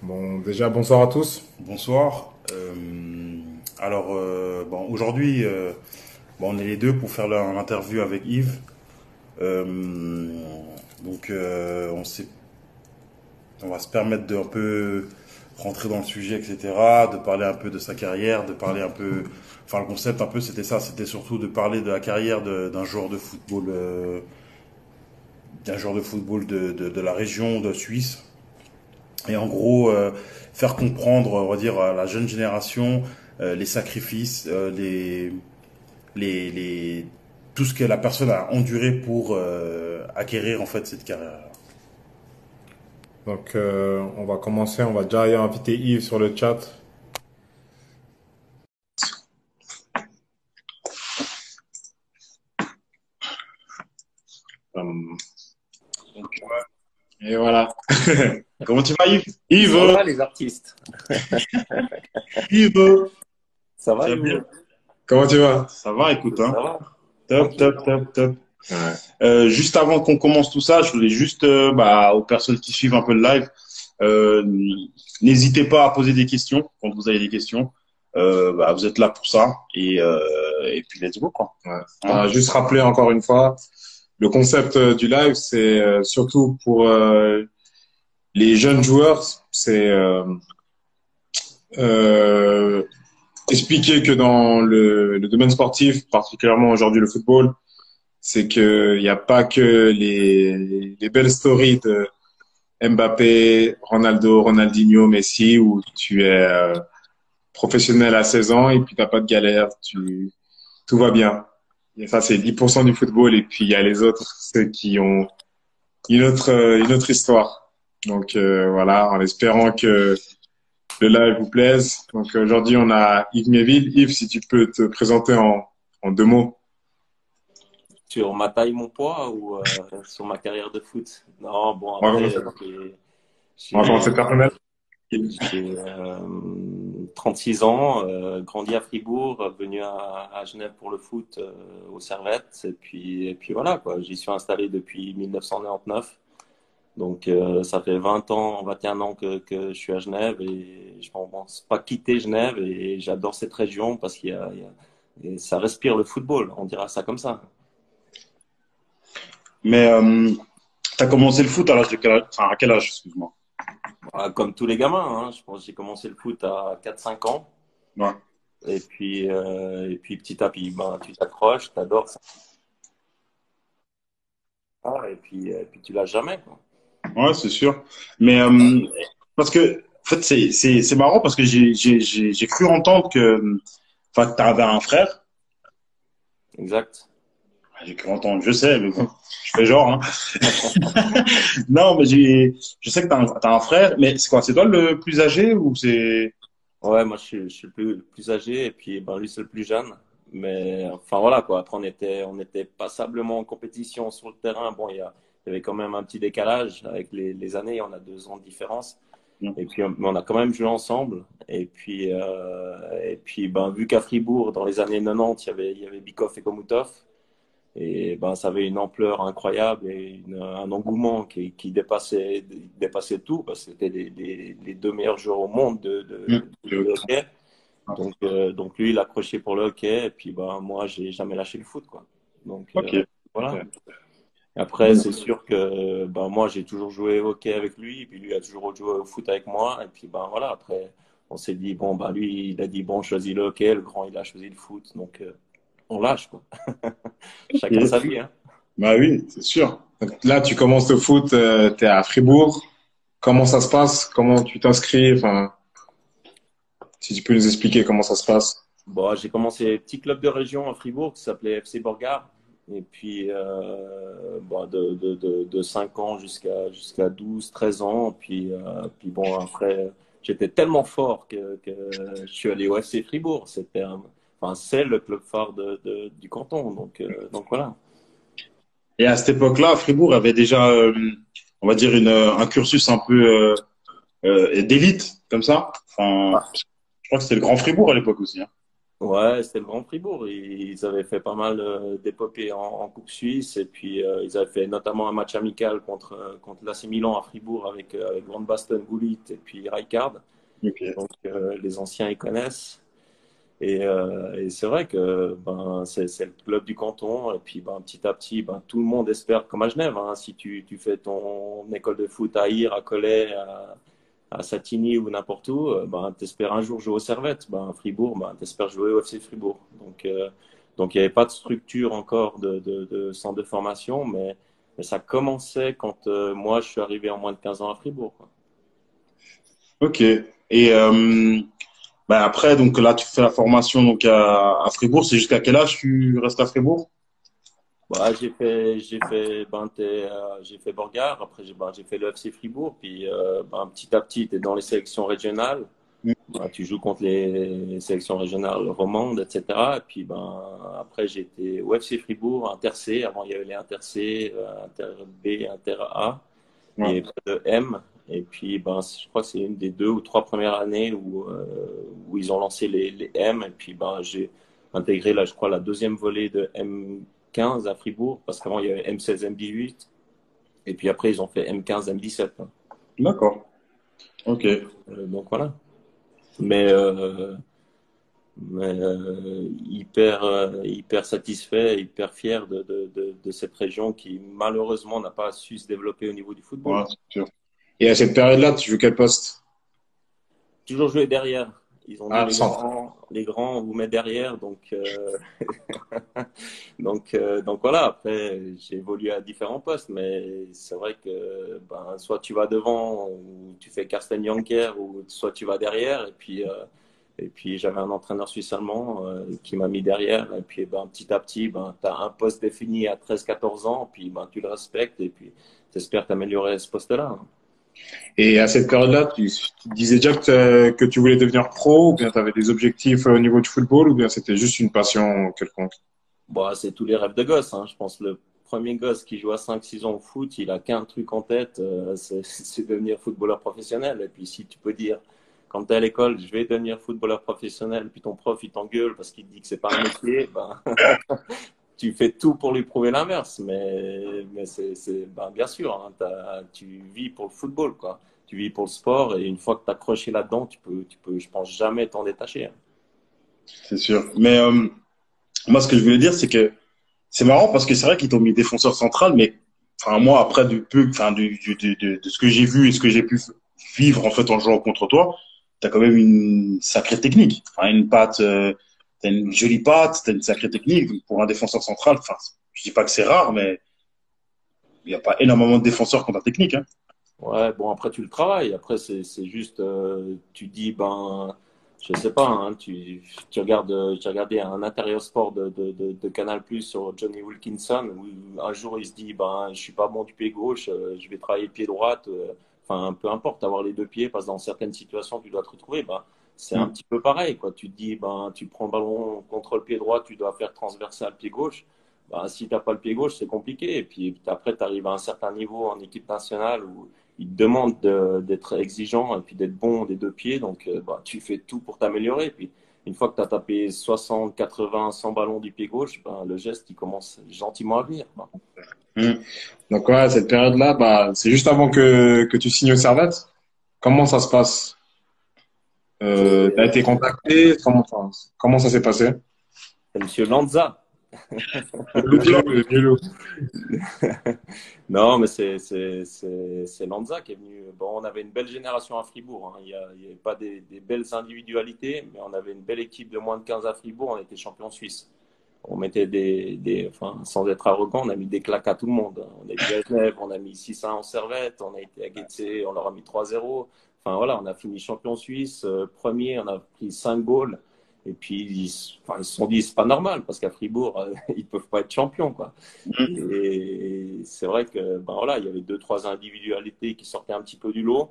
Bon, déjà, bonsoir à tous. Bonsoir. Bon, aujourd'hui, bon, on est les deux pour faire l'interview avec Yves. Euh, on va se permettre de un peu rentrer dans le sujet, etc., de parler un peu de sa carrière, de parler un peu. Enfin, le concept un peu, c'était ça. C'était surtout de parler de la carrière d'un joueur de football, de la région de Suisse. Et en gros, faire comprendre, on va dire, à la jeune génération les sacrifices, les, tout ce que la personne a enduré pour acquérir en fait cette carrière. Donc, on va commencer. On va déjà inviter Yves sur le chat. Hum, Et voilà. Comment tu vas, Yves? Ils sont Yves, là, les artistes. Yves, Ça tu va, vas et vous? bien? comment tu vas? Ça va, écoute, hein. Ça va? Top, Tranquille. top, top, top. Ouais. Juste avant qu'on commence tout ça, je voulais juste, aux personnes qui suivent un peu le live, euh, n'hésitez pas à poser des questions quand vous avez des questions. Vous êtes là pour ça et puis let's go quoi. Ouais. Hein. Juste rappeler encore une fois, le concept du live, c'est surtout pour les jeunes joueurs. C'est euh, expliquer que dans le domaine sportif, particulièrement aujourd'hui le football, c'est que il n'y a pas que les belles stories de Mbappé, Ronaldo, Ronaldinho, Messi, où tu es professionnel à 16 ans et puis t'as pas de galère, tout va bien. Et ça, c'est 10% du football et puis il y a les autres, ceux qui ont une autre histoire. Donc voilà, en espérant que le live vous plaise. Donc aujourd'hui, on a Yves Méville. Yves, si tu peux te présenter en deux mots. Sur ma taille, mon poids ou sur ma carrière de foot? Non, bon, On va commencer, après, on va j'ai commencer personnel. j'ai, 36 ans, grandi à Fribourg, venu à Genève pour le foot au Servette. Et puis voilà, quoi. J'y suis installé depuis 1999. Donc, ça fait 20 ans, 21 ans que je suis à Genève et je ne pense pas quitter Genève et j'adore cette région parce et ça respire le football, on dira ça comme ça. Mais t'as commencé le foot à l'âge de quel âge? Enfin, à quel âge, excuse-moi. Ah, comme tous les gamins, hein, je pense que j'ai commencé le foot à 4-5 ans Ouais. et puis petit à petit, ben, tu t'accroches, tu adores ça et puis tu lâches jamais, quoi. Ouais, c'est sûr. Mais parce que en fait c'est marrant parce que j'ai cru entendre que enfin t'avais un frère. Exact. J'ai cru entendre, je sais, mais bon, je fais genre. Hein. Non, mais je sais que t'as un frère, mais c'est quoi? C'est toi le plus âgé ou c'est? Ouais, moi je suis le plus âgé et puis ben, lui c'est le plus jeune. Mais enfin voilà quoi. Après on était passablement en compétition sur le terrain. Bon, il y avait quand même un petit décalage avec les années. On a 2 ans de différence. Et puis mais on a quand même joué ensemble. Et puis ben vu qu'à Fribourg dans les années 90 il y avait Bikoff et Komutov. Et ben, ça avait une ampleur incroyable et un engouement qui dépassait tout, parce que c'était les deux meilleurs joueurs au monde de hockey. Donc lui, il a accroché pour le hockey, et puis ben, moi, j'ai jamais lâché le foot, quoi. Donc Ok. voilà. Après, c'est sûr que ben, moi, j'ai toujours joué au hockey avec lui, et puis lui a toujours joué au foot avec moi, et puis ben voilà, après, on s'est dit, bon, ben lui, il a dit, bon, choisis le hockey, le grand, il a choisi le foot, donc on lâche, quoi. Chacun sa Ok. vie, hein. Bah oui, c'est sûr. Donc là, tu commences le foot, t'es à Fribourg. Comment ça se passe? Comment tu t'inscris? Enfin, si tu peux nous expliquer comment ça se passe. Bon, j'ai commencé petit club de région à Fribourg qui s'appelait FC Borgard. Et puis, bon, de 5 ans jusqu'à 12 13 ans. Puis bon, après, j'étais tellement fort que je suis allé au FC Fribourg. Enfin, c'est le club phare du canton. Donc voilà. Et à cette époque-là, Fribourg avait déjà, on va dire, un cursus un peu d'élite, comme ça. Enfin, Ah, je crois que c'était le Grand Fribourg à l'époque aussi. Hein. Ouais, c'était le Grand Fribourg. Ils avaient fait pas mal d'épopées en Coupe Suisse et puis ils avaient fait notamment un match amical contre l'AC Milan à Fribourg avec Van Basten, Gullit et puis Rijkaard. Ok. Donc les anciens ils connaissent. Et c'est vrai que ben, c'est le club du canton. Et puis ben, petit à petit, ben, tout le monde espère, comme à Genève, hein, si tu fais ton école de foot à Ir, à Collet, à Satigny ou n'importe où, ben, tu espères un jour jouer au Servette. Ben, à Fribourg, ben, tu espères jouer au FC Fribourg. Donc il n'y avait pas de structure encore de centre de formation, mais ça commençait quand moi je suis arrivé en moins de 15 ans à Fribourg, quoi. Ok. Et bah après, donc là, tu fais la formation donc à Fribourg. C'est jusqu'à quel âge tu restes à Fribourg? Bah, j'ai fait Borgard, après j'ai fait le FC Fribourg, puis ben, petit à petit, tu es dans les sélections régionales. Ben, tu joues contre les sélections régionales romandes, etc. Et puis ben, après, j'ai été au FC Fribourg, Inter C, avant il y avait les Inter C, Inter B, Inter A, Ouais. et pas de M. Et puis ben, je crois que c'est une des 2 ou 3 premières années où ils ont lancé les M. Et puis ben, j'ai intégré, là, je crois, la deuxième volée de M15 à Fribourg, parce qu'avant, il y avait M16, M18. Et puis après, ils ont fait M15, M17, hein. D'accord. Ok. Donc voilà. Mais, euh, hyper satisfait, hyper fier de cette région qui malheureusement n'a pas su se développer au niveau du football. Ouais, c'est sûr. Et à cette période-là, tu joues quel poste? Toujours joué derrière. Ils ont dit Ah, centre. les grands, on vous met derrière. Donc voilà. Après, j'ai évolué à différents postes, mais c'est vrai que ben, soit tu vas devant ou tu fais Karsten Janker, ou soit tu vas derrière. Et puis j'avais un entraîneur suisse allemand qui m'a mis derrière. Et puis ben, petit à petit, ben, tu as un poste défini à 13 14 ans, puis ben, tu le respectes et puis tu espères t'améliorer à ce poste-là. Et à cette période-là, tu disais déjà que tu voulais devenir pro, ou bien tu avais des objectifs au niveau du football, ou bien c'était juste une passion quelconque? Bon, c'est tous les rêves de gosse, hein. Je pense que le premier gosse qui joue à 5 6 ans au foot, il a qu'un truc en tête, c'est devenir footballeur professionnel. Et puis si tu peux dire, quand tu es à l'école, je vais devenir footballeur professionnel, puis ton prof, il t'engueule parce qu'il te dit que c'est pas un métier, ben, tu fais tout pour lui prouver l'inverse. Mais ben, bien sûr, hein, tu vis pour le football, quoi. Tu vis pour le sport, et une fois que tu as accroché là-dedans, je pense, jamais t'en détacher, hein. C'est sûr. Mais moi, ce que je voulais dire, c'est que c'est marrant parce que c'est vrai qu'ils t'ont mis défenseur central, mais enfin moi après du peu, enfin de ce que j'ai vu et ce que j'ai pu vivre en fait en jouant contre toi, t'as quand même une sacrée technique, enfin une patte, t'as une jolie patte, t'as une sacrée technique. Donc, pour un défenseur central, enfin je dis pas que c'est rare, mais il y a pas énormément de défenseurs qui ont la technique, hein. Ouais, bon, après, tu le travailles. Après, c'est juste, tu dis, ben, je sais pas, hein, tu regardes, j'ai regardé un intérieur sport de Canal Plus sur Johnny Wilkinson, où un jour il se dit, ben, je suis pas bon du pied gauche, je vais travailler pied droit, enfin, peu importe, avoir les deux pieds, parce que dans certaines situations, tu dois te retrouver, ben, c'est un Mm. petit peu pareil, quoi. Tu te dis, ben, tu prends le ballon contre le pied droit, tu dois faire transversal pied gauche. Ben, si t'as pas le pied gauche, c'est compliqué. Et puis après, tu arrives à un certain niveau en équipe nationale où il te demande d'être exigeant et puis d'être bon des deux pieds. Donc, bah, tu fais tout pour t'améliorer. Puis, une fois que tu as tapé 60, 80, 100 ballons du pied gauche, ben, le geste, il commence gentiment à venir, quoi. Hmm. Donc ouais, cette période-là, bah, c'est juste avant que tu signes au Servette. Comment ça se passe? T'as été C'est contacté? Comment ça s'est passé? Monsieur Lanza. Le vieux, le vieux loup. Non, mais c'est Lanza qui est venu. Bon, on avait une belle génération à Fribourg, hein. Il y avait pas des belles individualités, mais on avait une belle équipe de moins de 15 à Fribourg. On était champion suisse. On mettait enfin, sans être arrogant, on a mis des claques à tout le monde. On a été à Genève, on a mis 6-1 en Servette, on a été à Getse, on leur a mis 3-0. Enfin voilà, on a fini champion suisse, premier, on a pris 5 goals. Et puis enfin, ils se sont dit, c'est pas normal, parce qu'à Fribourg, ils peuvent pas être champions, quoi. Mm. Et c'est vrai que ben voilà, il y avait 2 3 individualités qui sortaient un petit peu du lot.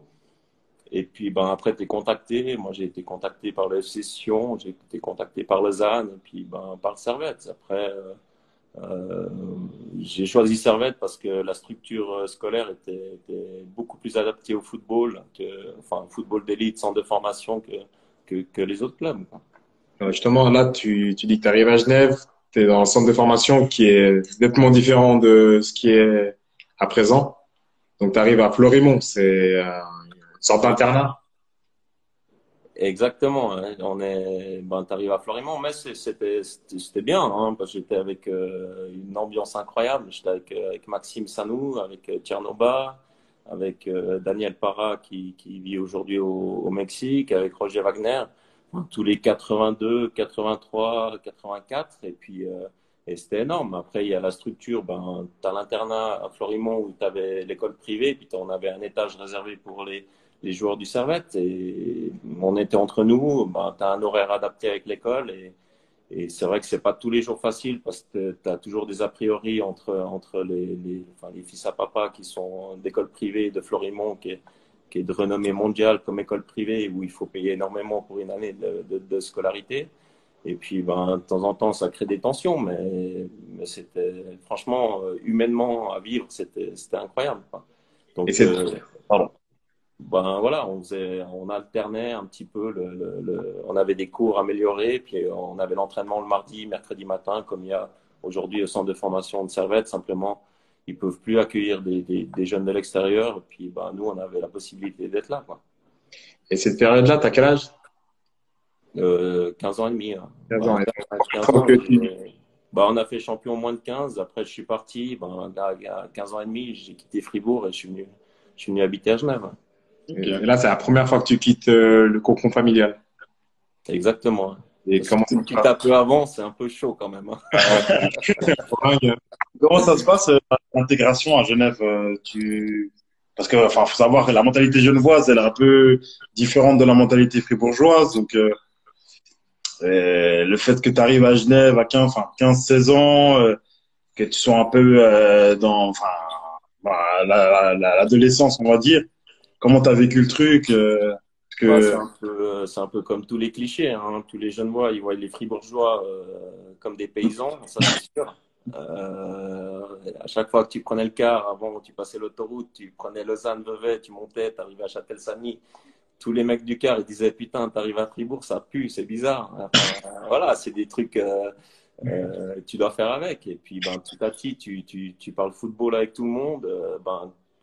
Et puis ben après, tu es contacté. Moi, j'ai été contacté par le FC Sion, j'ai été contacté par Lausanne, et puis ben, par le Servette. Après, euh, j'ai choisi Servette parce que la structure scolaire était beaucoup plus adaptée au football, enfin, au football d'élite, centre de formation que les autres clubs, quoi. Justement, là, tu dis que tu arrives à Genève, tu es dans un centre de formation qui est nettement différent de ce qui est à présent. Donc, tu arrives à Florimont, c'est une sorte d'internat. Exactement, hein. T'arrives à Florimont, mais c'était bien, hein, parce que j'étais avec une ambiance incroyable. J'étais avec Maxime Sanou, avec Tchernoba, avec Daniel Parra qui vit aujourd'hui au Mexique, avec Roger Wagner, enfin, tous les 82, 83, 84, et c'était énorme. Après, il y a la structure, t'as l'internat à Florimont où t'avais l'école privée, puis on avait un étage réservé pour les joueurs du Servette et on était entre nous. Tu as un horaire adapté avec l'école et c'est vrai que c'est pas tous les jours facile parce que tu as toujours des a priori entre les fils à papa qui sont d'école privée de Florimont qui est de renommée mondiale comme école privée où il faut payer énormément pour une année de scolarité. Et puis, de temps en temps, ça crée des tensions, mais c'était franchement, humainement à vivre, c'était incroyable, quoi. Et Donc, c'est pardon. Voilà, on alternait un petit peu on avait des cours améliorés, puis on avait l'entraînement le mardi, mercredi matin, comme il y a aujourd'hui au centre de formation de Servette. Simplement, ils peuvent plus accueillir des jeunes de l'extérieur. Puis, nous, on avait la possibilité d'être là, quoi. et cette période-là, t'as quel âge? 15 ans et demi, hein. 15 ans. 15 ans. On a fait champion moins de 15. Après, je suis parti. Il y a 15 ans et demi, j'ai quitté Fribourg et je suis venu habiter à Genève. Et là, c'est la première fois que tu quittes le cocon familial. Exactement. Et Si comment ça tu me se quittes un peu avant, c'est un peu chaud quand même, hein. passe? Comment ça se passe l'intégration à Genève Parce que enfin faut savoir que la mentalité genevoise elle est un peu différente de la mentalité fribourgeoise donc le fait que tu arrives à Genève à 15 16 ans que tu sois un peu dans enfin l'adolescence on va dire comment tu as vécu le truc parce que C'est un peu comme tous les clichés, hein. Tous les Genevois, ils voient les Fribourgeois comme des paysans, ça c'est sûr. À chaque fois que tu prenais le car, avant tu passais l'autoroute, tu prenais Lausanne-Vevey, tu montais, tu arrivais à Châtel-Samy, tous les mecs du car ils disaient putain, t'arrives à Fribourg, ça pue, c'est bizarre. Voilà, c'est des trucs tu dois faire avec. Et puis petit à petit, tu parles football avec tout le monde.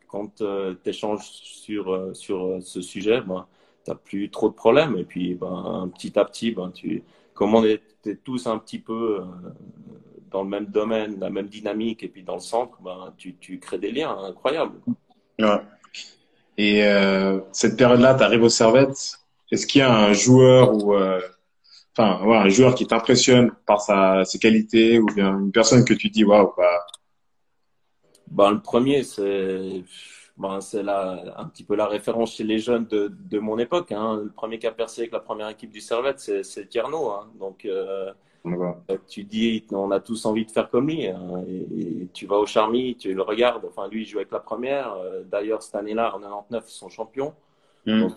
Quand tu échanges sur ce sujet, t'as plus trop de problèmes. Et puis petit à petit, comme on était tous un petit peu dans le même domaine, la même dynamique, et puis dans le centre, tu crées des liens incroyables. ouais. Et cette période-là, tu arrives au Servette. Est-ce qu'il y a un joueur ou enfin, ouais, un joueur qui t'impressionne par ses qualités ou bien une personne que tu dis waouh, bah, Le premier, c'est un petit peu la référence chez les jeunes de mon époque, hein. Le premier qui a percé avec la première équipe du Servette, c'est Tierno, hein. Donc, voilà. tu dis, on a tous envie de faire comme lui, hein. Et tu vas au Charmy, tu le regardes. Enfin, lui, il joue avec la première. D'ailleurs, cette année-là, en 99, ils sont champions. Mm. Donc,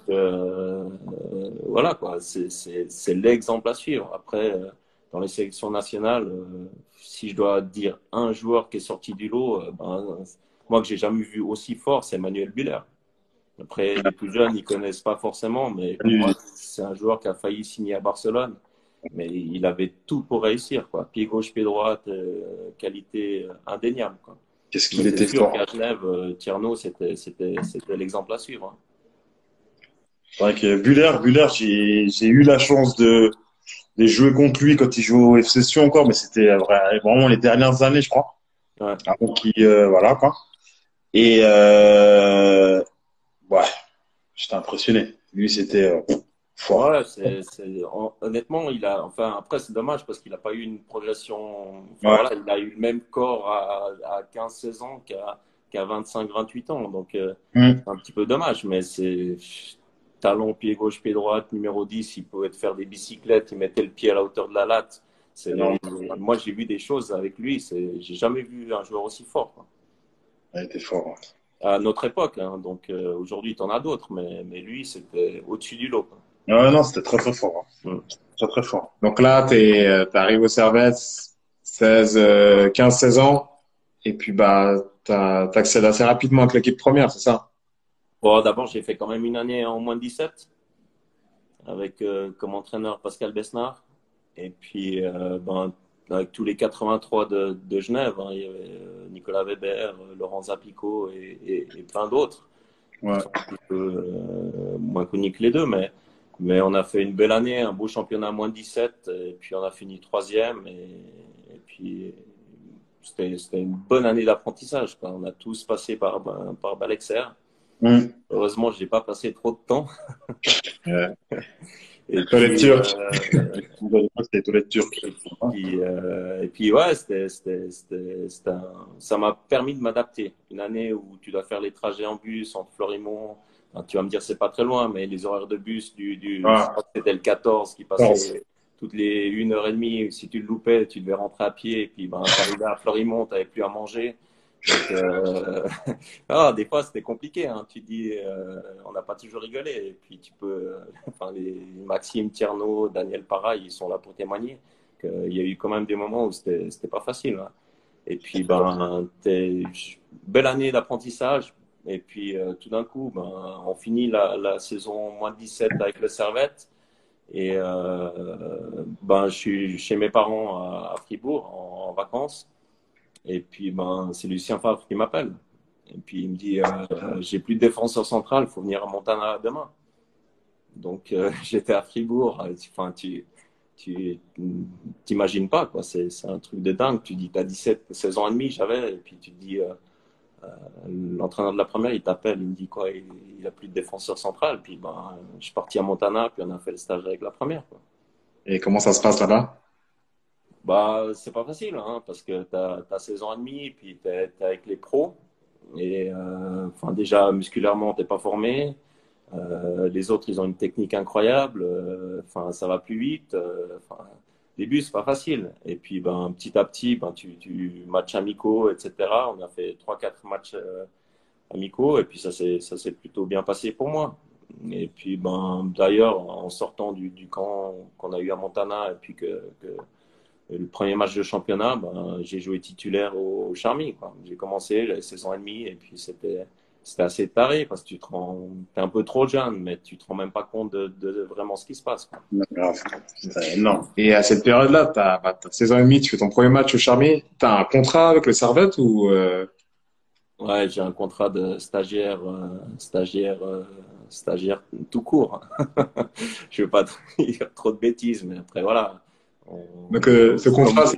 voilà, quoi. C'est l'exemple à suivre. Après, dans les sélections nationales, si je dois dire un joueur qui est sorti du lot, moi que j'ai jamais vu aussi fort, c'est Manuel Buller. Après, les plus jeunes, ils connaissent pas forcément, mais pour moi, c'est un joueur qui a failli signer à Barcelone, mais il avait tout pour réussir, quoi. Pied gauche, pied droite, qualité indéniable, quoi. Qu'est-ce Mais qu'il c'est était sûr fort. qu'à Genève, Tierno, c'était l'exemple à suivre, hein. C'est vrai que Buller, j'ai eu la chance de jouer contre lui quand il jouait au FC Sion encore, mais c'était vraiment les dernières années, je crois. Ouais. Avant qu'il, voilà, quoi. Et, ouais, j'étais impressionné. Lui, c'était fort. Ouais, honnêtement, enfin, après, c'est dommage parce qu'il n'a pas eu une progression. Enfin, Ouais. voilà, il a eu le même corps à 15-16 ans qu'à 25-28 ans. Donc, Mm. c'est un petit peu dommage, mais c'est talon, pied gauche, pied droite, numéro 10, il pouvait te faire des bicyclettes, il mettait le pied à la hauteur de la latte. Non, Moi, j'ai vu des choses avec lui, j'ai jamais vu un joueur aussi fort, quoi. il était fort. À notre époque, hein. Donc, aujourd'hui, tu en as d'autres, mais lui, c'était au-dessus du lot, quoi. Ouais, non, c'était très très fort. Mm. Très très fort. Donc là, t'arrives au Servette, 15, 16 ans, et puis bah, t'accèdes assez rapidement avec l'équipe première, c'est ça? Bon, d'abord, j'ai fait quand même une année en moins de 17 avec comme entraîneur Pascal Besnard. Et puis, avec tous les 83 de Genève, hein, il y avait Nicolas Weber, Laurent Zapico et plein d'autres qui Ouais. sont un petit peu moins connus que les deux. Mais on a fait une belle année, un beau championnat moins 17, et puis on a fini troisième. Et puis, c'était une bonne année d'apprentissage, quoi. On a tous passé par Balexer. Hum. Heureusement, je n'ai pas passé trop de temps. Ouais. Et Toilette puis, turque. C'était les toilettes turques. ouais, ça m'a permis de m'adapter. Une année où tu dois faire les trajets en bus entre Florimont. Enfin, tu vas me dire, c'est pas très loin, mais les horaires de bus je Ah, crois que c'était le 14 qui force. passait toutes les 1h30. Si tu le loupais, tu devais rentrer à pied. Et puis, t'arrivais à Florimont, t'avais plus à manger. Donc, des fois, c'était compliqué, hein. Tu dis, on n'a pas toujours rigolé. Et puis, tu peux, enfin, les Maxime Tierno, Daniel Parra, ils sont là pour témoigner qu'il y a eu quand même des moments où c'était pas facile, hein. Et puis, belle année d'apprentissage. Et puis, tout d'un coup, on finit la saison moins 17 avec le Servette. Et je suis chez mes parents à Fribourg en vacances. Et puis, c'est Lucien Favre qui m'appelle. Et puis, il me dit, j'ai plus de défenseur central, il faut venir à Montana demain. Donc, j'étais à Fribourg. Enfin, tu t'imagines pas, quoi. C'est un truc de dingue. Tu dis, t'as 16 ans et demi, j'avais. Et puis, tu te dis, l'entraîneur de la première, il t'appelle, il me dit quoi, il a plus de défenseur central. Puis, je suis parti à Montana, puis on a fait le stage avec la première, quoi. Et comment ça se passe là-bas? C'est pas facile, hein, parce que t'as 16 ans et demi, puis t'es avec les pros. Et déjà, musculairement, t'es pas formé. Les autres, ils ont une technique incroyable. Ça va plus vite. Au début, c'est pas facile. Et puis, petit à petit, tu matchs amicaux, etc. On a fait 3-4 matchs amicaux, et puis ça s'est plutôt bien passé pour moi. Et puis, d'ailleurs, en sortant du camp qu'on a eu à Montana, et puis que le premier match de championnat, j'ai joué titulaire au Charmy, quoi. J'ai commencé, j'avais 16 ans et demi, et puis c'était assez taré parce que t'es un peu trop jeune, mais tu te rends même pas compte de vraiment ce qui se passe, quoi. Grave. C'est énorme. Et à cette période-là, t'as 16 ans et demi, tu fais ton premier match au Charmy. T'as un contrat avec le Servette ou Ouais, j'ai un contrat de stagiaire tout court. Je veux pas dire trop de bêtises, mais après, voilà. donc ce Comme contrat, vous,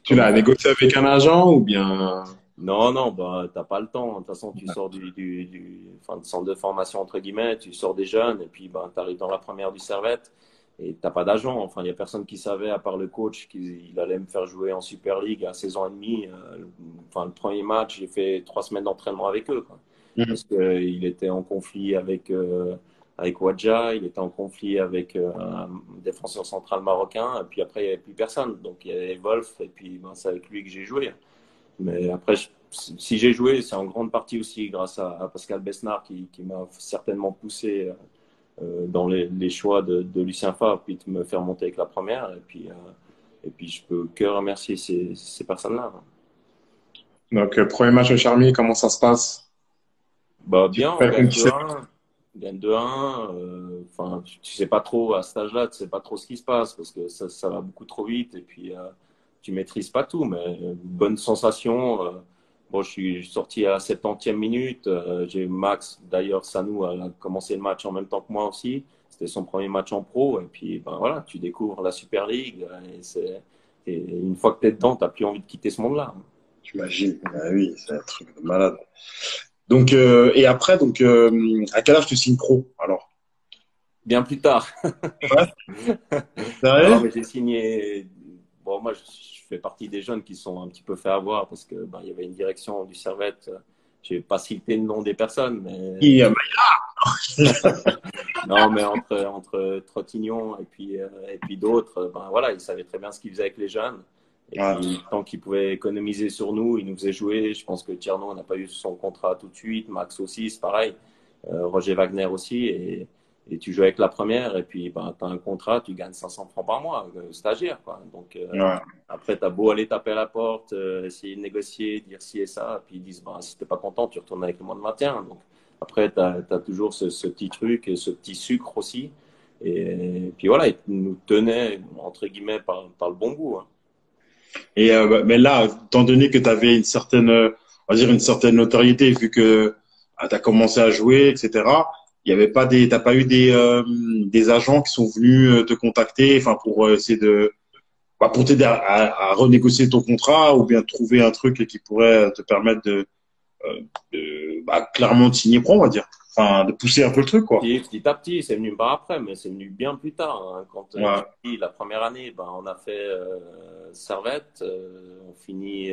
tu comme l'as vous. négocié avec un agent ou bien? Non, non, t'as pas le temps. De toute façon, tu sors du centre de formation, entre guillemets, tu sors des jeunes, et puis, t'arrives dans la première du Servette, et t'as pas d'agent. Enfin, il y a personne qui savait, à part le coach, qu'il allait me faire jouer en Super League à 16 ans et demi. Le premier match, j'ai fait 3 semaines d'entraînement avec eux, quoi. Hum. Parce que il était en conflit avec Wadja, il était en conflit avec un défenseur central marocain, et puis après, il n'y avait plus personne. Donc, il y avait Wolf, et puis, c'est avec lui que j'ai joué. Mais après, si j'ai joué, c'est en grande partie aussi grâce à Pascal Besnard qui m'a certainement poussé dans les choix de Lucien Favre, puis de me faire monter avec la première. Et puis je peux que remercier ces personnes-là. Donc premier match au Charmy, comment ça se passe? Tu te Bien, on fais gagne contre qui c'est? 2-1. On gagne 2-1. Tu sais pas trop, à cet âge-là, tu sais pas trop ce qui se passe parce que ça va beaucoup trop vite. Et puis, tu maîtrises pas tout, mais bonne sensation. Bon, je suis sorti à la 70e minute. J'ai Max, d'ailleurs, Sanou a commencé le match en même temps que moi aussi. C'était son premier match en pro. Et puis, voilà, tu découvres la Super League. Et une fois que tu es dedans, tu n'as plus envie de quitter ce monde-là. J'imagine. Ah oui, c'est un truc de malade. Donc, et après, donc, à quel âge tu signes pro, alors? Bien plus tard. Ouais. Non, Sérieux? mais j'ai signé. Bon, moi, je fais partie des jeunes qui sont un petit peu fait avoir parce que il y avait une direction du Servette. Je vais pas citer le nom des personnes, mais Qui, non, mais entre Trottignon et puis d'autres, voilà, ils savaient très bien ce qu'ils faisaient avec les jeunes. Et ouais. puis, tant qu'ils pouvaient économiser sur nous, ils nous faisaient jouer. Je pense que Tierno n'a pas eu son contrat tout de suite. Max aussi, c'est pareil. Roger Wagner aussi. Et tu joues avec la première. Et puis, tu as un contrat, tu gagnes 500 francs par mois, stagiaire, quoi. Donc, Ouais. après, tu as beau aller taper à la porte, essayer de négocier, dire ci et ça. Puis ils disent, si t'es pas content, tu retournes avec le moins de maintien. Donc, après, tu as toujours ce petit truc et ce petit sucre aussi. Et puis voilà, il nous tenait, entre guillemets, par le bon bout. Hein. Et mais là, étant donné que tu avais une certaine, on va dire une certaine notoriété, vu que tu as commencé à jouer, etc. Il y avait pas t'as pas eu des agents qui sont venus te contacter, enfin pour essayer de, bah, pour t'aider à renégocier ton contrat ou bien trouver un truc qui pourrait te permettre bah, clairement de signer pro, on va dire. Enfin, de pousser un peu le truc, quoi. Petit à petit, c'est venu par après, mais c'est venu bien plus tard. Hein. Quand Ouais. la première année, ben, on a fait Servette, on finit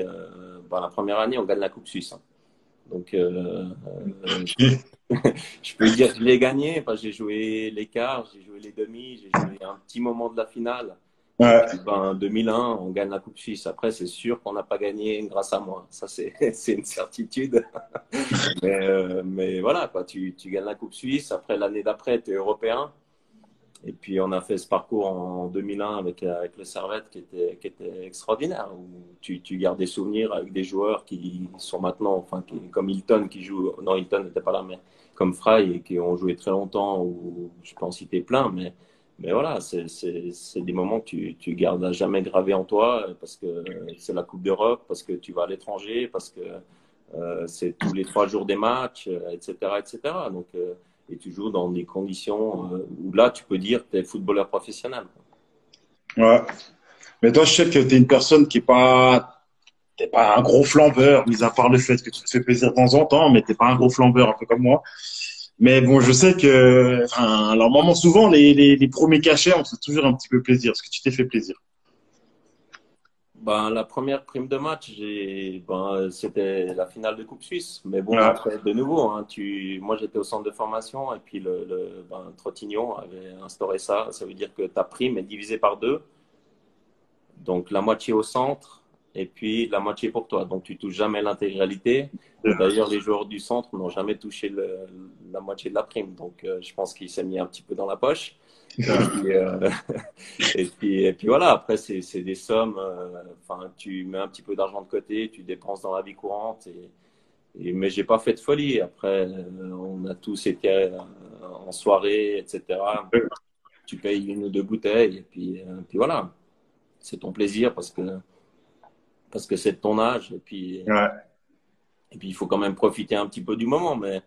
ben, la première année, on gagne la Coupe Suisse. Hein. Donc, je peux dire que je l'ai gagné. Enfin, j'ai joué les quarts, j'ai joué les demi, j'ai joué un petit moment de la finale. Et Ouais. puis, ben, 2001, on gagne la Coupe Suisse. Après, c'est sûr qu'on n'a pas gagné grâce à moi. Ça, c'est une certitude. Mais voilà, quoi, tu gagnes la Coupe Suisse. Après, l'année d'après, tu es européen. Et puis, on a fait ce parcours en 2001 avec le Servette qui était extraordinaire. Où tu gardes des souvenirs avec des joueurs qui sont maintenant, enfin, comme Hilton qui joue. Non, Hilton n'était pas là, mais comme Fry et qui ont joué très longtemps. Ou je peux en citer plein. Mais voilà, c'est des moments que tu gardes à jamais gravés en toi parce que c'est la Coupe d'Europe, parce que tu vas à l'étranger, parce que c'est tous les 3 jours des matchs, etc., etc. Donc, et tu joues dans des conditions où là, tu peux dire que tu es footballeur professionnel. Ouais. Mais toi, je sais que tu es une personne qui est pas, t'es pas un gros flambeur, mis à part le fait que tu te fais plaisir de temps en temps, mais t'es pas un gros flambeur, un peu comme moi. Mais bon, je sais que, enfin, alors, maman, souvent, les premiers cachets, on se fait toujours un petit peu plaisir. Est-ce que tu t'es fait plaisir? Ben, la première prime de match, c'était la finale de Coupe Suisse. Mais bon, Ouais. après, de nouveau, hein, moi, j'étais au centre de formation et puis Trottignon avait instauré ça. Ça veut dire que ta prime est divisée par deux. Donc, la moitié au centre et puis la moitié pour toi. Donc, tu touches jamais l'intégralité. Et d'ailleurs, les joueurs du centre n'ont jamais touché la moitié de la prime. Donc, je pense qu'il s'est mis un petit peu dans la poche. Et puis, et puis voilà, après, c'est des sommes. Enfin, tu mets un petit peu d'argent de côté, tu dépenses dans la vie courante. Mais j'ai pas fait de folie. Après, on a tous été en soirée, etc. Tu payes 1 ou 2 bouteilles. Et puis voilà, c'est ton plaisir parce que c'est de ton âge. Ouais. Et puis, il faut quand même profiter un petit peu du moment. Mais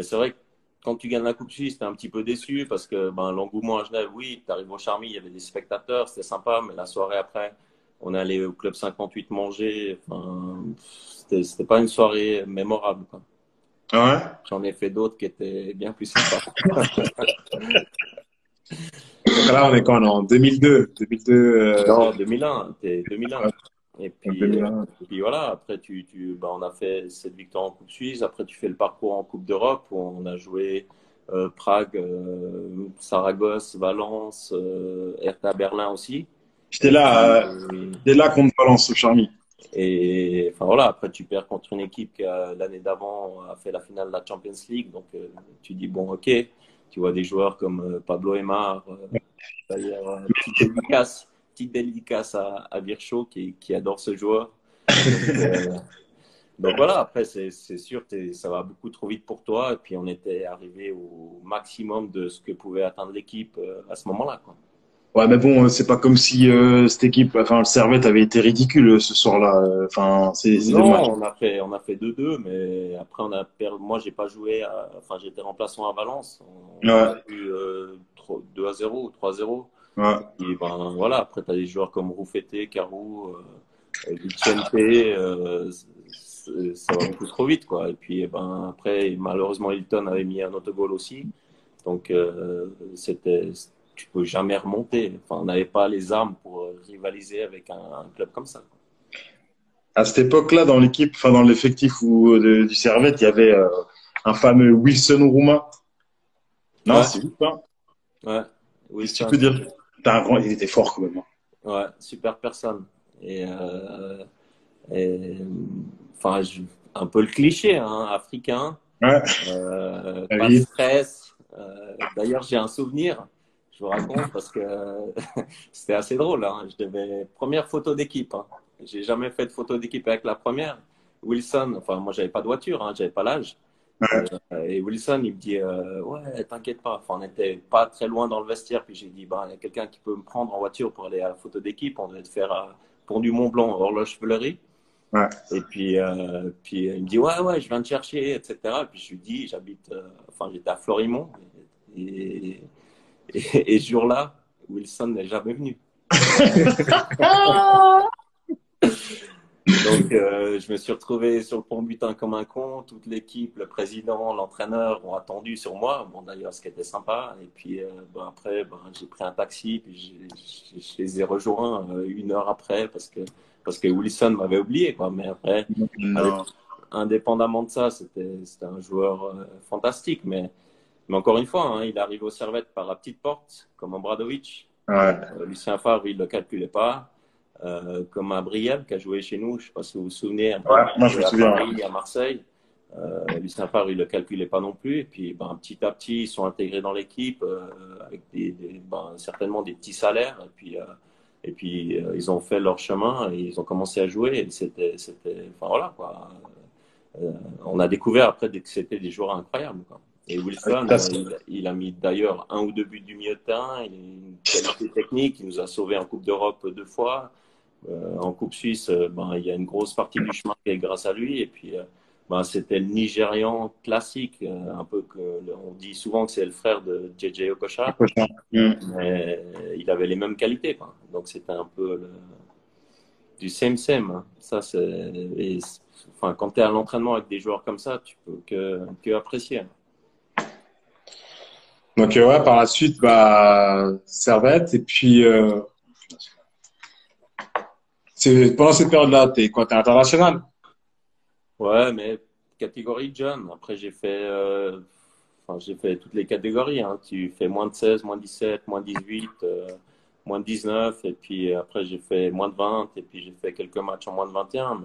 c'est vrai que quand tu gagnes la Coupe Suisse, tu es un petit peu déçu parce que ben, l'engouement à Genève, oui, tu arrives au Charmy, il y avait des spectateurs, c'était sympa, mais la soirée après, on est allé au Club 58 manger. Enfin, c'était pas une soirée mémorable. Quoi. Ouais. J'en ai fait d'autres qui étaient bien plus sympas. Donc là, on est quand en 2002. 2002, Non, 2001, t'es 2001. Et puis, 2001. voilà, après, on a fait cette victoire en Coupe Suisse. Après, tu fais le parcours en Coupe d'Europe où on a joué Prague, Saragosse, Valence, Hertha Berlin aussi. J'étais Et puis, là, j'étais là contre Valence au Charmy. enfin voilà, après, tu perds contre une équipe qui, l'année d'avant, a fait la finale de la Champions League. Donc, tu dis, bon, ok, tu vois des joueurs comme Pablo Aimar, d'ailleurs, petite dédicace à Virchow qui adore ce joueur. Donc voilà, après, c'est sûr que ça va beaucoup trop vite pour toi. Et puis, on était arrivé au maximum de ce que pouvait atteindre l'équipe à ce moment-là. Quoi. Ouais, mais bon, c'est pas comme si cette équipe, enfin le Servette avait été ridicule ce soir-là. Enfin, c'est dommage. Non, on a fait 2-2, mais après, moi, j'ai pas joué. Enfin, j'étais remplaçant à Valence. On a Ouais, eu 2-0 ou 3-0. ouais. Et ben voilà, après, tu as des joueurs comme Roufeté, Carou, Vicente, ça va beaucoup trop vite, quoi. Et puis, ben, après, malheureusement, Hilton avait mis un autogol aussi. Donc, tu peux jamais remonter. Enfin, on n'avait pas les armes pour rivaliser avec un club comme ça. Quoi. À cette époque-là, dans l'équipe, enfin dans l'effectif du Servette, il y avait un fameux Wilson Roumain. Non, Ouais, c'est juste ça. ouais. Qu'est-ce que tu Wilson, peux dire? Il était fort quand même. Hein. ouais, super personne. Et, enfin, un peu le cliché, hein, africain. Ouais, Pas de oui. stress. D'ailleurs, j'ai un souvenir, je vous raconte, parce que c'était assez drôle. Hein. Première photo d'équipe. Hein. J'ai jamais fait de photo d'équipe avec la première. Wilson, enfin, moi, j'avais pas de voiture, hein, j'avais pas l'âge. Ouais. Et Wilson, il me dit, ouais, t'inquiète pas. Enfin, on n'était pas très loin dans le vestiaire. Puis j'ai dit, bah, il y a quelqu'un qui peut me prendre en voiture pour aller à la photo d'équipe. On devait te faire Pont du Mont Blanc, Horloge-Fleury. Ouais. Et puis il me dit, ouais, ouais, je viens te chercher, etc. Puis je lui dis, enfin, j'étais à Florimont. Et, et ce jour-là, Wilson n'est jamais venu. Donc, je me suis retrouvé sur le pont Butin comme un con. Toute l'équipe, le président, l'entraîneur ont attendu sur moi. Bon, d'ailleurs, ce qui était sympa. Et puis, après, j'ai pris un taxi. Puis, je les ai rejoints 1 heure après parce que Wilson m'avait oublié, quoi. Mais après, Non. indépendamment de ça, c'était un joueur fantastique. Mais encore une fois, hein, il arrive au Servette par la petite porte, comme Obradovic. Ouais. Lucien Favre, il ne le calculait pas. Comme à Briel, qui a joué chez nous, je ne sais pas si vous vous souvenez, Ouais, moi je me à souviens. Paris, à Marseille. Lucien Favre, il ne le calculait pas non plus. Et puis, petit à petit, ils sont intégrés dans l'équipe avec certainement des petits salaires. Et puis ils ont fait leur chemin et ils ont commencé à jouer. Et enfin voilà, quoi. On a découvert après que c'était des joueurs incroyables, quoi. Et Wilson, il a mis d'ailleurs 1 ou 2 buts du milieu de terrain. Il a une qualité technique. Il nous a sauvés en Coupe d'Europe 2 fois. En Coupe Suisse, il y a une grosse partie du chemin qui est grâce à lui. Et puis, c'était le Nigérian classique. Un peu on dit souvent que c'est le frère de JJ Okocha. Mais il avait les mêmes qualités, quoi. Donc, c'était un peu du same. Hein. Ça, enfin, quand tu es à l'entraînement avec des joueurs comme ça, tu peux que apprécier. Donc, ouais, par la suite, Servette. Et puis, pendant cette période-là, t'es quoi? T'es international? Ouais, mais catégorie jeune. Après, j'ai fait toutes les catégories. Hein. Tu fais moins de 16, moins de 17, moins de 18, moins de 19. Et puis après, j'ai fait moins de 20. Et puis, j'ai fait quelques matchs en moins de 21.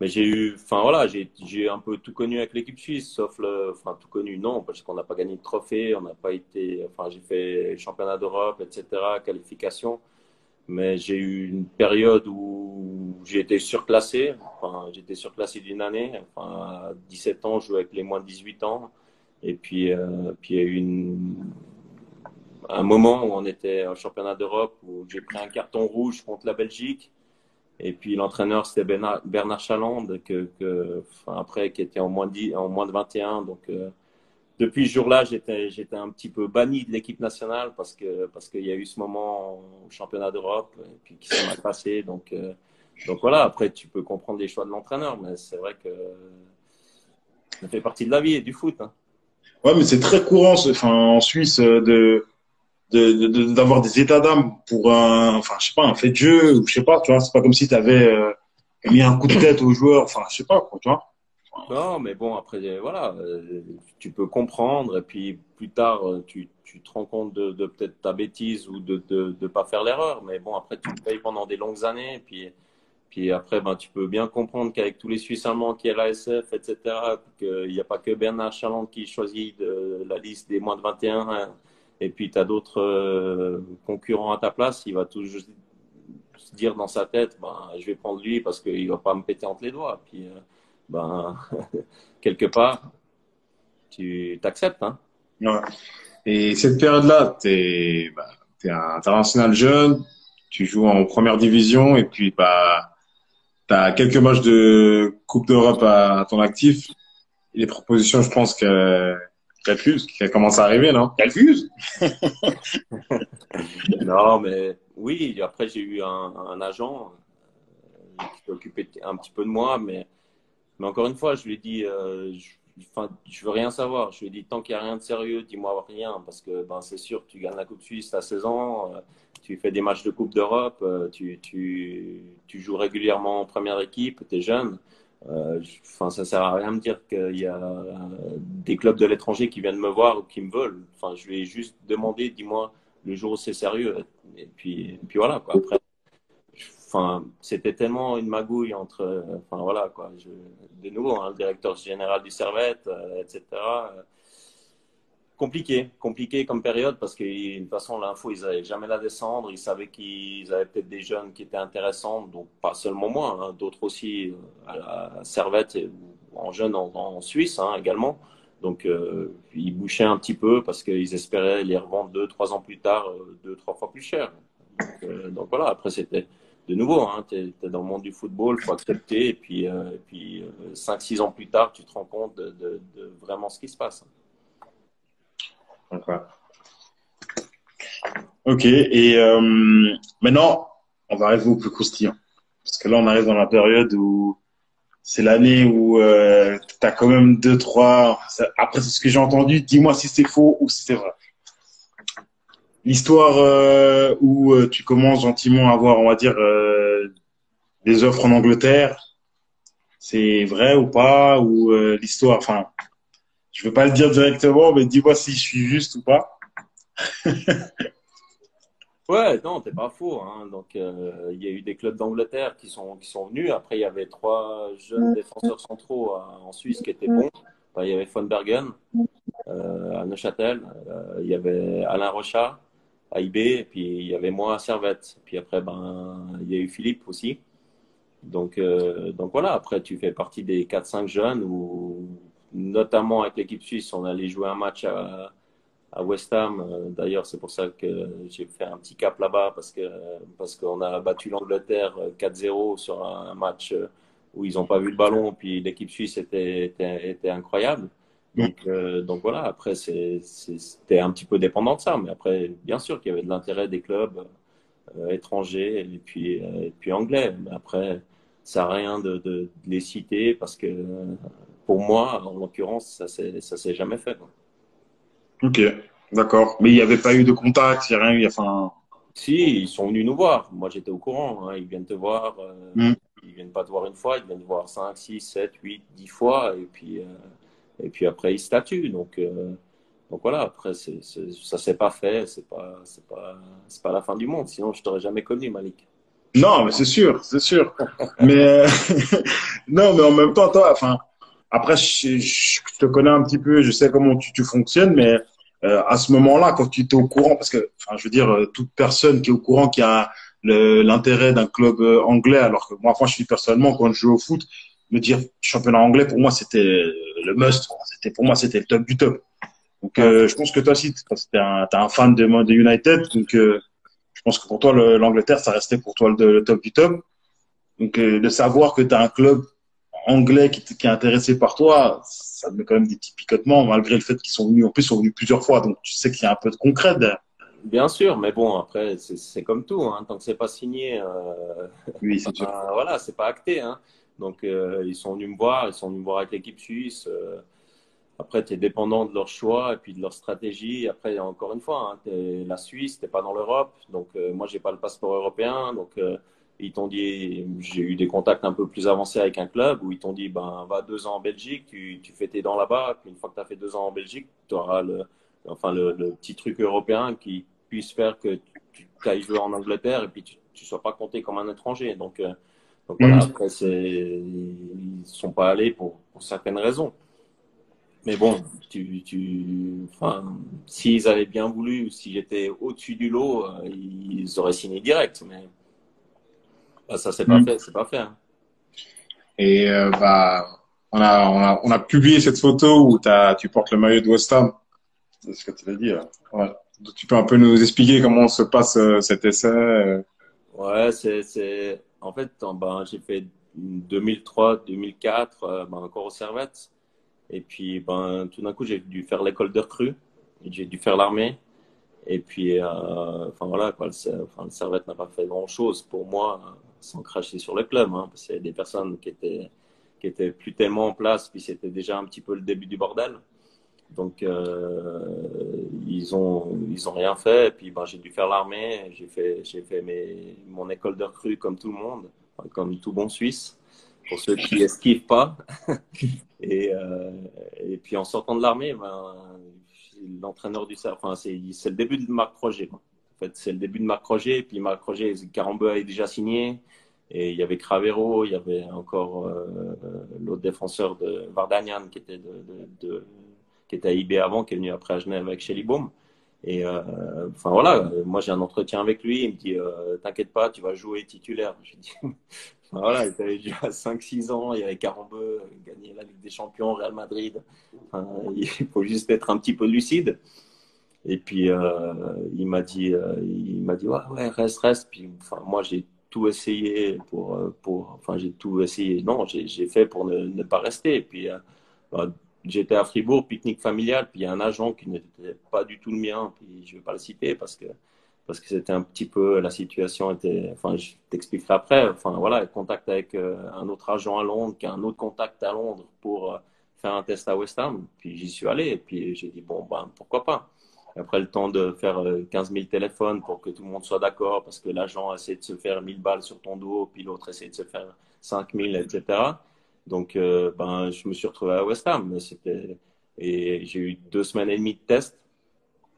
Mais enfin voilà, j'ai un peu tout connu avec l'équipe suisse, enfin tout connu, non, parce qu'on n'a pas gagné de trophée, on n'a pas été, enfin j'ai fait championnat d'Europe, etc., qualification. Mais j'ai eu une période où j'ai été surclassé. Enfin, j'étais surclassé d'1 année. Enfin, à 17 ans, je jouais avec les moins de 18 ans. Et puis il y a eu un moment où on était au championnat d'Europe où j'ai pris un carton rouge contre la Belgique. Et puis l'entraîneur, c'était Bernard Chalande, après, qui était en moins de 21. Donc, depuis ce jour-là, j'étais un petit peu banni de l'équipe nationale parce qu'il y a eu ce moment au championnat d'Europe et puis qui s'est mal passé. Donc voilà, après, tu peux comprendre les choix de l'entraîneur, mais c'est vrai que ça fait partie de la vie et du foot. Hein. Ouais, mais c'est très courant en Suisse d'avoir des états d'âme pour enfin je sais pas, un fait de jeu ou je sais pas, tu vois, c'est pas comme si tu avais mis un coup de tête au joueur, enfin je sais pas quoi, tu vois. Non, mais bon, après, voilà, tu peux comprendre et puis plus tard, tu te rends compte de peut-être ta bêtise ou de pas faire l'erreur. Mais bon, après, tu le payes pendant des longues années. Puis après, tu peux bien comprendre qu'avec tous les Suisses allemands qui est l'ASF, etc., qu'il n'y a pas que Bernard Chaland qui choisit la liste des moins de 21. Hein. Et puis, tu as d'autres concurrents à ta place. Il va toujours se dire dans sa tête, je vais prendre lui parce qu'il ne va pas me péter entre les doigts. Puis, ben, quelque part, tu t'acceptes. Hein. Ouais. Et cette période-là, t'es un international jeune, tu joues en première division et puis t'as quelques matchs de Coupe d'Europe à ton actif. Et les propositions, je pense qu'elles commencent à arriver, non? Calvuse. Non, mais oui, après j'ai eu un agent qui s'est occupé un petit peu de moi, mais encore une fois, je lui ai dit, je veux rien savoir. Je lui ai dit, tant qu'il n'y a rien de sérieux, dis-moi rien, parce que c'est sûr, tu gagnes la Coupe Suisse à 16 ans, tu fais des matchs de Coupe d'Europe, tu joues régulièrement en première équipe, tu es jeune. Ça sert à rien de me dire qu'il y a des clubs de l'étranger qui viennent me voir ou qui me veulent. Enfin, je lui ai juste demandé, dis-moi le jour où c'est sérieux. Et puis voilà, quoi. Après, c'était tellement une magouille entre, enfin voilà quoi, de nouveau, hein, le directeur général du Servette, etc. Compliqué comme période parce que de toute façon l'info ils n'avaient jamais la descendre, ils savaient qu'ils avaient peut-être des jeunes qui étaient intéressants, donc pas seulement moi, hein, d'autres aussi à la Servette en jeune en Suisse hein, également. Donc, ils bouchaient un petit peu parce qu'ils espéraient les revendre 2, 3 ans plus tard, 2, 3 fois plus cher. Donc voilà, après, c'était de nouveau, hein, tu es dans le monde du football, il faut accepter. Et puis 5, 6 ans plus tard, tu te rends compte de vraiment ce qui se passe. Okay. Ok, et maintenant, on va arriver au plus croustillant. Parce que là, on arrive dans la période où c'est l'année où tu as quand même deux, trois. Après, c'est ce que j'ai entendu. Dis-moi si c'est faux ou si c'est vrai. L'histoire où tu commences gentiment à avoir, on va dire, des offres en Angleterre, c'est vrai ou pas? Ou l'histoire, enfin, je veux pas le dire directement, mais dis-moi si je suis juste ou pas. Ouais, non, t'es pas faux. Hein. Donc, il y a eu des clubs d'Angleterre qui sont venus. Après, il y avait 3 jeunes défenseurs centraux en Suisse qui étaient bons. Enfin, il y avait Von Bergen à Neuchâtel. Il y avait Alain Rochat à IB. Et puis, il y avait moi à Servette. Puis après, il y a eu Philippe aussi. Donc voilà, après, tu fais partie des 4, 5 jeunes où, notamment avec l'équipe suisse, on allait jouer un match à West Ham. D'ailleurs, c'est pour ça que j'ai fait un petit cap là-bas parce qu'on a battu l'Angleterre 4-0 sur un match où ils n'ont pas vu le ballon. Puis l'équipe suisse était incroyable. Donc voilà, après, c'était un petit peu dépendant de ça. Mais après, bien sûr qu'il y avait de l'intérêt des clubs étrangers et puis anglais. Mais après, ça n'a rien de les citer parce que pour moi, en l'occurrence, ça s'est jamais fait. Quoi. Ok, d'accord. Mais il n'y avait pas eu de contact, il n'y a rien eu, enfin. Si, ils sont venus nous voir. Moi, j'étais au courant. Hein. Ils viennent te voir. Hmm. Ils viennent pas te voir une fois. Ils viennent te voir 5, 6, 7, 8, 10 fois. Et puis après, ils statuent. Donc voilà. Après, ça s'est pas fait. C'est pas la fin du monde. Sinon, je t'aurais jamais connu, Malik. Non, mais c'est sûr, c'est sûr. Mais non, mais en même temps, toi, enfin, après, je te connais un petit peu, je sais comment tu fonctionnes, mais à ce moment-là, quand tu étais au courant, parce que, enfin, je veux dire, toute personne qui est au courant qui a l'intérêt d'un club anglais, alors que moi, je suis personnellement, quand je joue au foot, me dire championnat anglais, pour moi, c'était le must. Pour moi, c'était le top du top. Donc, Ouais. je pense que toi aussi, t'es un fan de United, donc je pense que pour toi, l'Angleterre, ça restait pour toi le top du top. Donc, de savoir que tu as un club anglais qui est intéressé par toi, ça te met quand même des petits picotements, malgré le fait qu'ils sont venus, en plus, ils sont venus plusieurs fois. Donc, tu sais qu'il y a un peu de concret derrière. Bien sûr, mais bon, après, c'est comme tout. Hein. Tant que c'est pas signé, Oui, c'est sûr. voilà, c'est pas acté. Hein. Donc, ils sont venus me voir. Ils sont venus me voir avec l'équipe suisse. Après, tu es dépendant de leur choix et puis de leur stratégie. Après, encore une fois, hein, la Suisse, tu n'es pas dans l'Europe. Donc, moi, j'ai pas le passeport européen. Donc, ils t'ont dit, j'ai eu des contacts un peu plus avancés avec un club où ils t'ont dit, ben, va 2 ans en Belgique, tu fais tes dents là-bas. Puis, une fois que tu as fait 2 ans en Belgique, tu auras le petit truc européen qui puisse faire que tu ailles jouer en Angleterre et puis tu ne sois pas compté comme un étranger. Donc voilà, Mhm. après, ils ne sont pas allés pour certaines raisons. Mais bon, enfin, s'ils avaient bien voulu, ou si j'étais au-dessus du lot, ils auraient signé direct. Mais ça, c'est pas Mhm. fait, c'est pas fait. Hein. Et on a publié cette photo où tu portes le maillot de West Ham. C'est ce que tu l'as dit, là. Ouais. Donc, tu peux un peu nous expliquer comment se passe cet essai. Ouais, en fait, j'ai fait 2003, 2004, encore au Servette. Et puis, tout d'un coup, j'ai dû faire l'école de recrue. Et j'ai dû faire l'armée. Et puis, enfin voilà, quoi, le Servette n'a pas fait grand-chose pour moi, hein, sans cracher sur le club, hein, parce qu'il y a des personnes qui étaient plus tellement en place, puis c'était déjà un petit peu le début du bordel. Donc, ils ont rien fait. Et puis, j'ai dû faire l'armée. J'ai fait mon école de recrue comme tout le monde, enfin, comme tout bon Suisse, pour ceux qui esquivent pas. Et, euh, et puis en sortant de l'armée, l'entraîneur du Servette, enfin, c'est le début de Marc Roger. Quoi. En fait, c'est le début de Marc Roger. Et puis Marc Roger, Carambeu avait déjà signé. Et il y avait Cravero, il y avait encore l'autre défenseur de Vardanian qui était à IB avant, qui est venu après à Genève avec Shelly Baum. Et enfin voilà, moi j'ai un entretien avec lui, il me dit t'inquiète pas, tu vas jouer titulaire. Je dis Voilà, il avait déjà 5-6 ans, il y avait Carambeu, gagné la Ligue des Champions, Real Madrid. Enfin, il faut juste être un petit peu lucide. Et puis, il m'a dit, ouais, ouais, reste, reste. Puis, enfin, moi, j'ai tout essayé enfin, j'ai tout essayé. Non, j'ai fait pour ne pas rester. Et puis, bah, j'étais à Fribourg, pique-nique familial. Puis, il y a un agent qui n'était pas du tout le mien. Puis, je vais pas le citer parce que c'était un petit peu, la situation était, enfin, je t'expliquerai après. Enfin, voilà, contact avec un autre agent à Londres, qui a un autre contact à Londres pour faire un test à West Ham. Puis, j'y suis allé. Et puis, j'ai dit, bon, ben, pourquoi pas. Après, le temps de faire 15 000 téléphones pour que tout le monde soit d'accord, parce que l'agent essaie de se faire 1000 balles sur ton dos, puis l'autre essaie de se faire 5000, etc. Donc, ben, je me suis retrouvé à West Ham. Et j'ai eu 2 semaines et demie de test.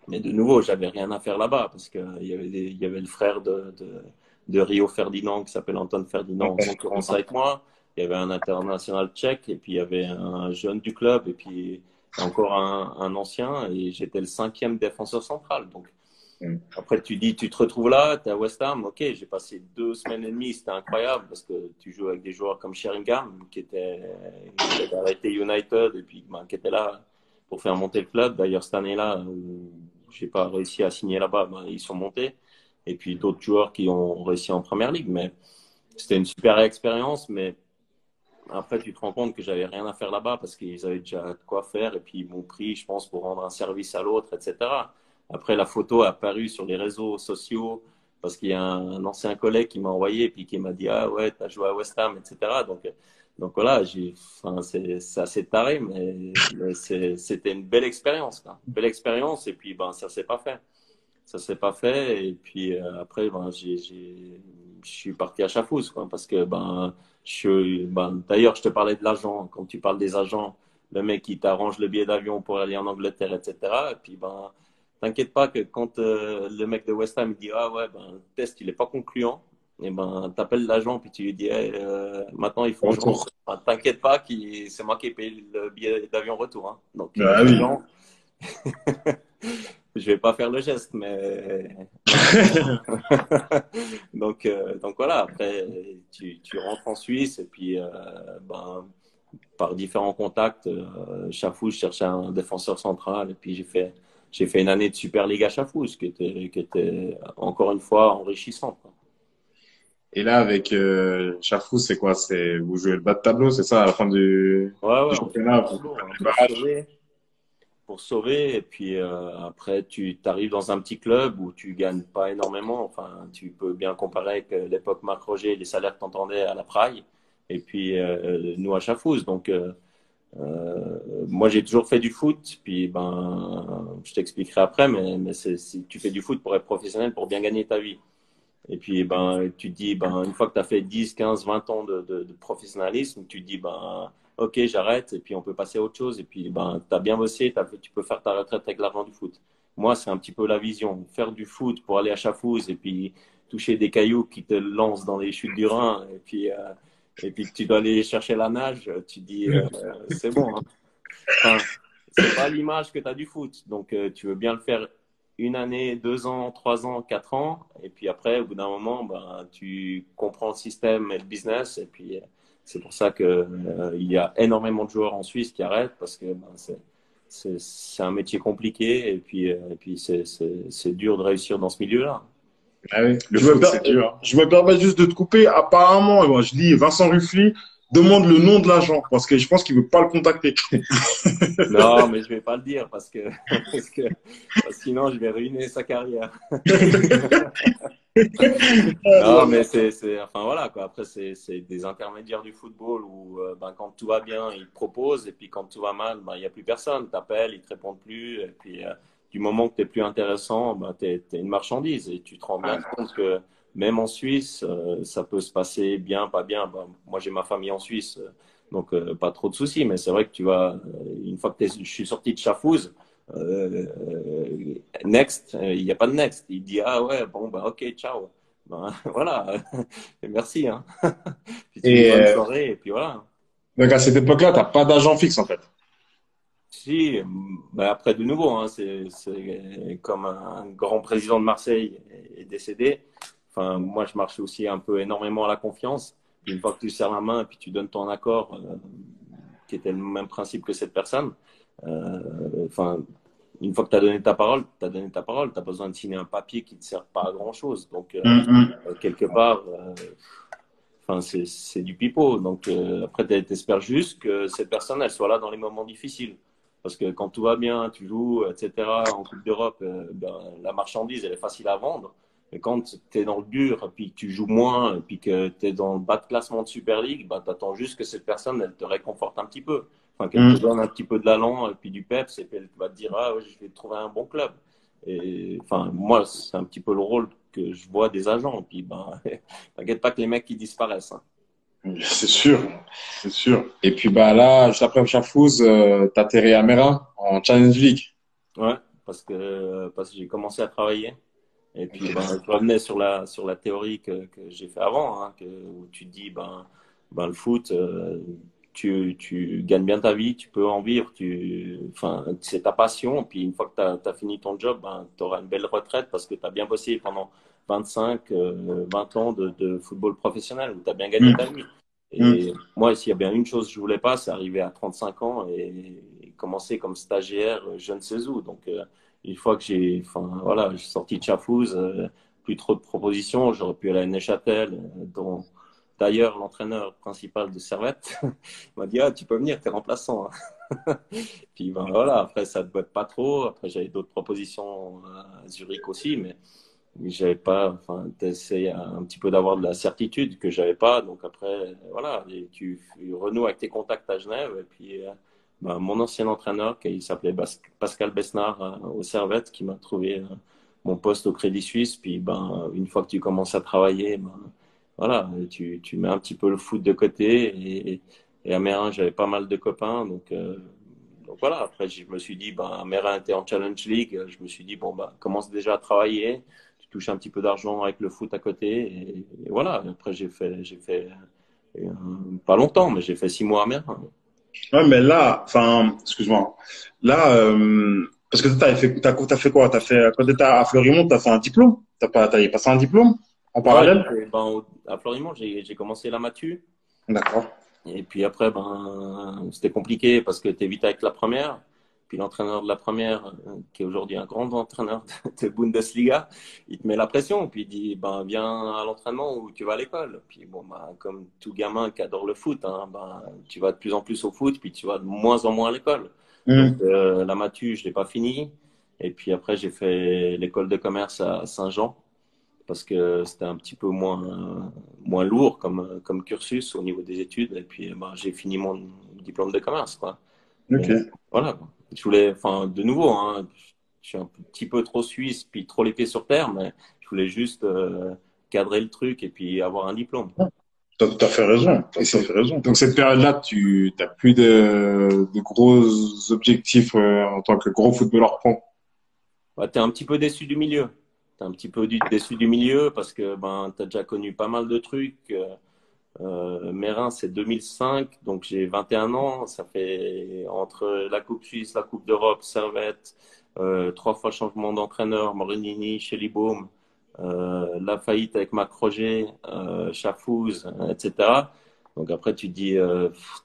Mais de nouveau, j'avais rien à faire là-bas, parce il y avait le frère de Rio Ferdinand, qui s'appelle Anton Ferdinand, en concurrence avec moi. Il y avait un international tchèque, et puis il y avait un jeune du club, et puis encore un ancien, et j'étais le 5e défenseur central. Donc, après, tu te retrouves là, tu es à West Ham. Ok, j'ai passé 2 semaines et demie, c'était incroyable parce que tu joues avec des joueurs comme Sheringham qui avait arrêté United et puis ben, qui était là pour faire monter le club. D'ailleurs, cette année-là, où j'ai pas réussi à signer là-bas, ben, ils sont montés. Et puis d'autres joueurs qui ont réussi en première ligue. Mais c'était une super expérience. Mais après, tu te rends compte que j'avais rien à faire là-bas parce qu'ils avaient déjà de quoi faire et puis ils m'ont pris, je pense, pour rendre un service à l'autre, etc. Après, la photo a apparu sur les réseaux sociaux parce qu'il y a un ancien collègue qui m'a envoyé et puis qui m'a dit, ah ouais, t'as joué à West Ham, etc. Donc voilà, enfin, c'est assez taré, mais c'était une belle expérience, quoi. Une belle expérience et puis ben, ça s'est pas fait. Ça s'est pas fait et puis après ben, je suis parti à Chafouz quoi parce que d'ailleurs je te parlais de l'agent quand tu parles des agents le mec qui t'arrange le billet d'avion pour aller en Angleterre etc. Et puis ben t'inquiète pas que quand le mec de West Ham dit ah ouais ben le test il est pas concluant et ben t'appelles l'agent puis tu lui dis hey, maintenant il faut que je rentre. Enfin, t'inquiète pas c'est moi qui ai payé le billet d'avion retour hein. Donc Ah oui. je vais pas faire le geste, mais donc voilà. Après, tu rentres en Suisse et puis ben, par différents contacts, Chafouz cherchait un défenseur central et puis j'ai fait une année de Super League à Chafouz qui était encore une fois enrichissante. Quoi. Et là, avec Chafou, c'est quoi? C'est vous jouez le bas de tableau, c'est ça, à la fin Ouais, du ouais, on fait le championnat, vous tableau prenez hein, les barrages. pour sauver. Et puis après, tu arrives dans un petit club où tu gagnes pas énormément. Enfin, tu peux bien comparer avec l'époque Marc Roger, les salaires que tu entendais à la Praille. Et puis nous à Chafouz. Donc moi, j'ai toujours fait du foot. Puis ben, je t'expliquerai après, mais si tu fais du foot pour être professionnel, pour bien gagner ta vie. Et puis, ben, tu te dis, ben, une fois que tu as fait 10, 15, 20 ans de professionnalisme, tu te dis, ben, OK, j'arrête, et puis on peut passer à autre chose. Et puis, ben, tu as bien bossé, tu peux faire ta retraite avec l'argent du foot. Moi, c'est un petit peu la vision. Faire du foot pour aller à Chafouz et puis toucher des cailloux qui te lancent dans les chutes du Rhin, et puis que tu dois aller chercher la nage, tu te dis, c'est bon. Hein. Enfin, c'est pas l'image que tu as du foot. Donc, tu veux bien le faire une année, 2 ans, 3 ans, 4 ans. Et puis après, au bout d'un moment, ben, tu comprends le système et le business. Et puis, c'est pour ça que, il y a énormément de joueurs en Suisse qui arrêtent parce que ben, c'est un métier compliqué. Et puis c'est dur de réussir dans ce milieu-là. Ah oui, le Je me, foot, c'est dur. Hein. je me permets juste de te couper. Apparemment, moi, je lis Vincent Ruffly demande le nom de l'agent parce que je pense qu'il veut pas le contacter. Non, mais je vais pas le dire parce que sinon je vais ruiner sa carrière. Non, mais enfin voilà quoi. Après, c'est des intermédiaires du football où ben, quand tout va bien, ils te proposent et puis quand tout va mal, ben, il n'y a plus personne. T'appelles, ils te répondent plus. Et puis, du moment que tu es plus intéressant, ben, tu es une marchandise et tu te rends bien compte que même en Suisse, ça peut se passer bien, pas bien. Ben, moi, j'ai ma famille en Suisse, donc pas trop de soucis. Mais c'est vrai que tu vas, une fois que je suis sorti de Chafouz, next, il n'y a pas de next. Il dit ah ouais, bon, bah ok, ciao. Ben, voilà, et merci. Hein. Puis tu dis Et bonne soirée, et puis voilà. donc à cette époque-là, t'as pas d'agent fixe en fait. Si, ben après de nouveau, hein, c'est comme un grand président de Marseille est décédé. Enfin, moi, je marche aussi un peu énormément à la confiance. Puis une fois que tu serres la main et puis tu donnes ton accord, qui était le même principe que cette personne, enfin, une fois que tu as donné ta parole, tu as donné ta parole. Tu as besoin de signer un papier qui ne te sert pas à grand-chose. Donc, quelque part, enfin, c'est du pipeau. Donc, après, tu espères juste que cette personne, elle soit là dans les moments difficiles. Parce que quand tout va bien, tu joues, etc., en Coupe d'Europe, ben, la marchandise, elle est facile à vendre. Mais quand tu es dans le dur, puis que tu joues moins, puis que tu es dans le bas de classement de Super League, ben, tu attends juste que cette personne, elle te réconforte un petit peu. Enfin, qu'elle te donne un petit peu de l'allant, et puis du peps, et puis elle va te dire, ah, ouais, je vais trouver un bon club. Et enfin, moi, c'est un petit peu le rôle que je vois des agents. Et puis, ben, t'inquiète pas que les mecs qui disparaissent. Hein. C'est sûr, c'est sûr. Et puis bah là, juste après Chafouz, t'atterris à Mera en Challenge League. Ouais, parce que j'ai commencé à travailler. Et puis, Ok. ben, je revenais sur la théorie que j'ai fait avant, hein, où tu te dis, ben, le foot, tu gagnes bien ta vie, tu peux en vivre, enfin, c'est ta passion. Puis une fois que tu as fini ton job, ben, tu auras une belle retraite parce que tu as bien bossé pendant 25, 20 ans de football professionnel où tu as bien gagné ta vie. Et moi, s'il y a bien une chose que je voulais pas, c'est arriver à 35 ans et commencer comme stagiaire, je ne sais où. Donc, une fois que enfin, voilà, j'ai sorti de Chafouz, plus trop de propositions, j'aurais pu aller à Neuchâtel, dont d'ailleurs l'entraîneur principal de Servette m'a dit, ah, tu peux venir, t'es remplaçant. Hein. Puis ben voilà, après ça ne botte pas trop. Après j'avais d'autres propositions à Zurich aussi, mais j'avais pas, enfin, t'essayes un petit peu d'avoir de la certitude que j'avais pas. Donc après, voilà, et tu renoues avec tes contacts à Genève. Et puis, ben, mon ancien entraîneur, qui s'appelait Pascal Besnard au Servette, qui m'a trouvé mon poste au Crédit Suisse. Puis, ben, une fois que tu commences à travailler, ben, voilà, tu mets un petit peu le foot de côté. Et à Mérin, j'avais pas mal de copains. Donc voilà, après, je me suis dit, ben, Mérin était en Challenge League. Je me suis dit, bon, ben, commence déjà à travailler touche un petit peu d'argent avec le foot à côté. Et voilà, après, j'ai fait pas longtemps, mais j'ai fait 6 mois à Amiens. Ouais, mais là, enfin, excuse-moi. Là, parce que t'as fait quoi? Quand t'étais à Fleurimont, t'as fait un diplôme? T'as passé un diplôme en Ouais, parallèle? ben, à Florimont, j'ai commencé la matu. D'accord. Et puis après, ben, c'était compliqué parce que tu es vite avec la première. Puis l'entraîneur de la première, qui est aujourd'hui un grand entraîneur de Bundesliga, il te met la pression. Puis il dit, ben, viens à l'entraînement ou tu vas à l'école. Puis bon, ben, comme tout gamin qui adore le foot, hein, ben, tu vas de plus en plus au foot, puis tu vas de moins en moins à l'école. Donc la matu, je l'ai pas fini. Et puis après, j'ai fait l'école de commerce à Saint-Jean parce que c'était un petit peu moins lourd comme cursus au niveau des études. Et puis, ben, j'ai fini mon diplôme de commerce, quoi. Ok. Mais voilà, quoi. Je voulais, enfin, de nouveau, hein, je suis un petit peu trop suisse, puis trop les pieds sur terre, mais je voulais juste cadrer le truc et puis avoir un diplôme. T'as fait raison. T'as Et tout à fait raison. donc cette période-là, tu n'as plus de gros objectifs en tant que gros footballeur pro. Ouais, t'es un petit peu déçu du milieu. T'es un petit peu déçu du milieu parce que ben, t'as déjà connu pas mal de trucs. Mérin, c'est 2005, donc j'ai 21 ans. Ça fait entre la Coupe Suisse, la Coupe d'Europe, Servette, 3 fois changement d'entraîneur, Morinini, Chelibaume, la faillite avec Macroger, Chafouz, etc. Donc après, tu te dis,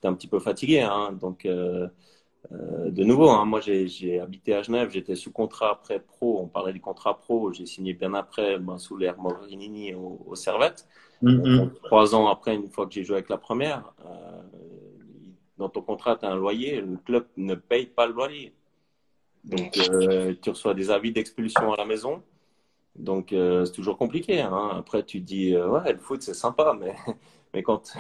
t'es un petit peu fatigué. Hein, donc, de nouveau, hein, moi j'ai habité à Genève, j'étais sous contrat après pro, on parlait du contrat pro, j'ai signé bien après ben, sous l'ère Morinini au Servette. Donc, 3 ans après, une fois que j'ai joué avec la première, dans ton contrat, tu as un loyer, le club ne paye pas le loyer. Donc, tu reçois des avis d'expulsion à la maison. Donc, c'est toujours compliqué. Hein. Après, tu te dis, ouais, le foot, c'est sympa, mais quand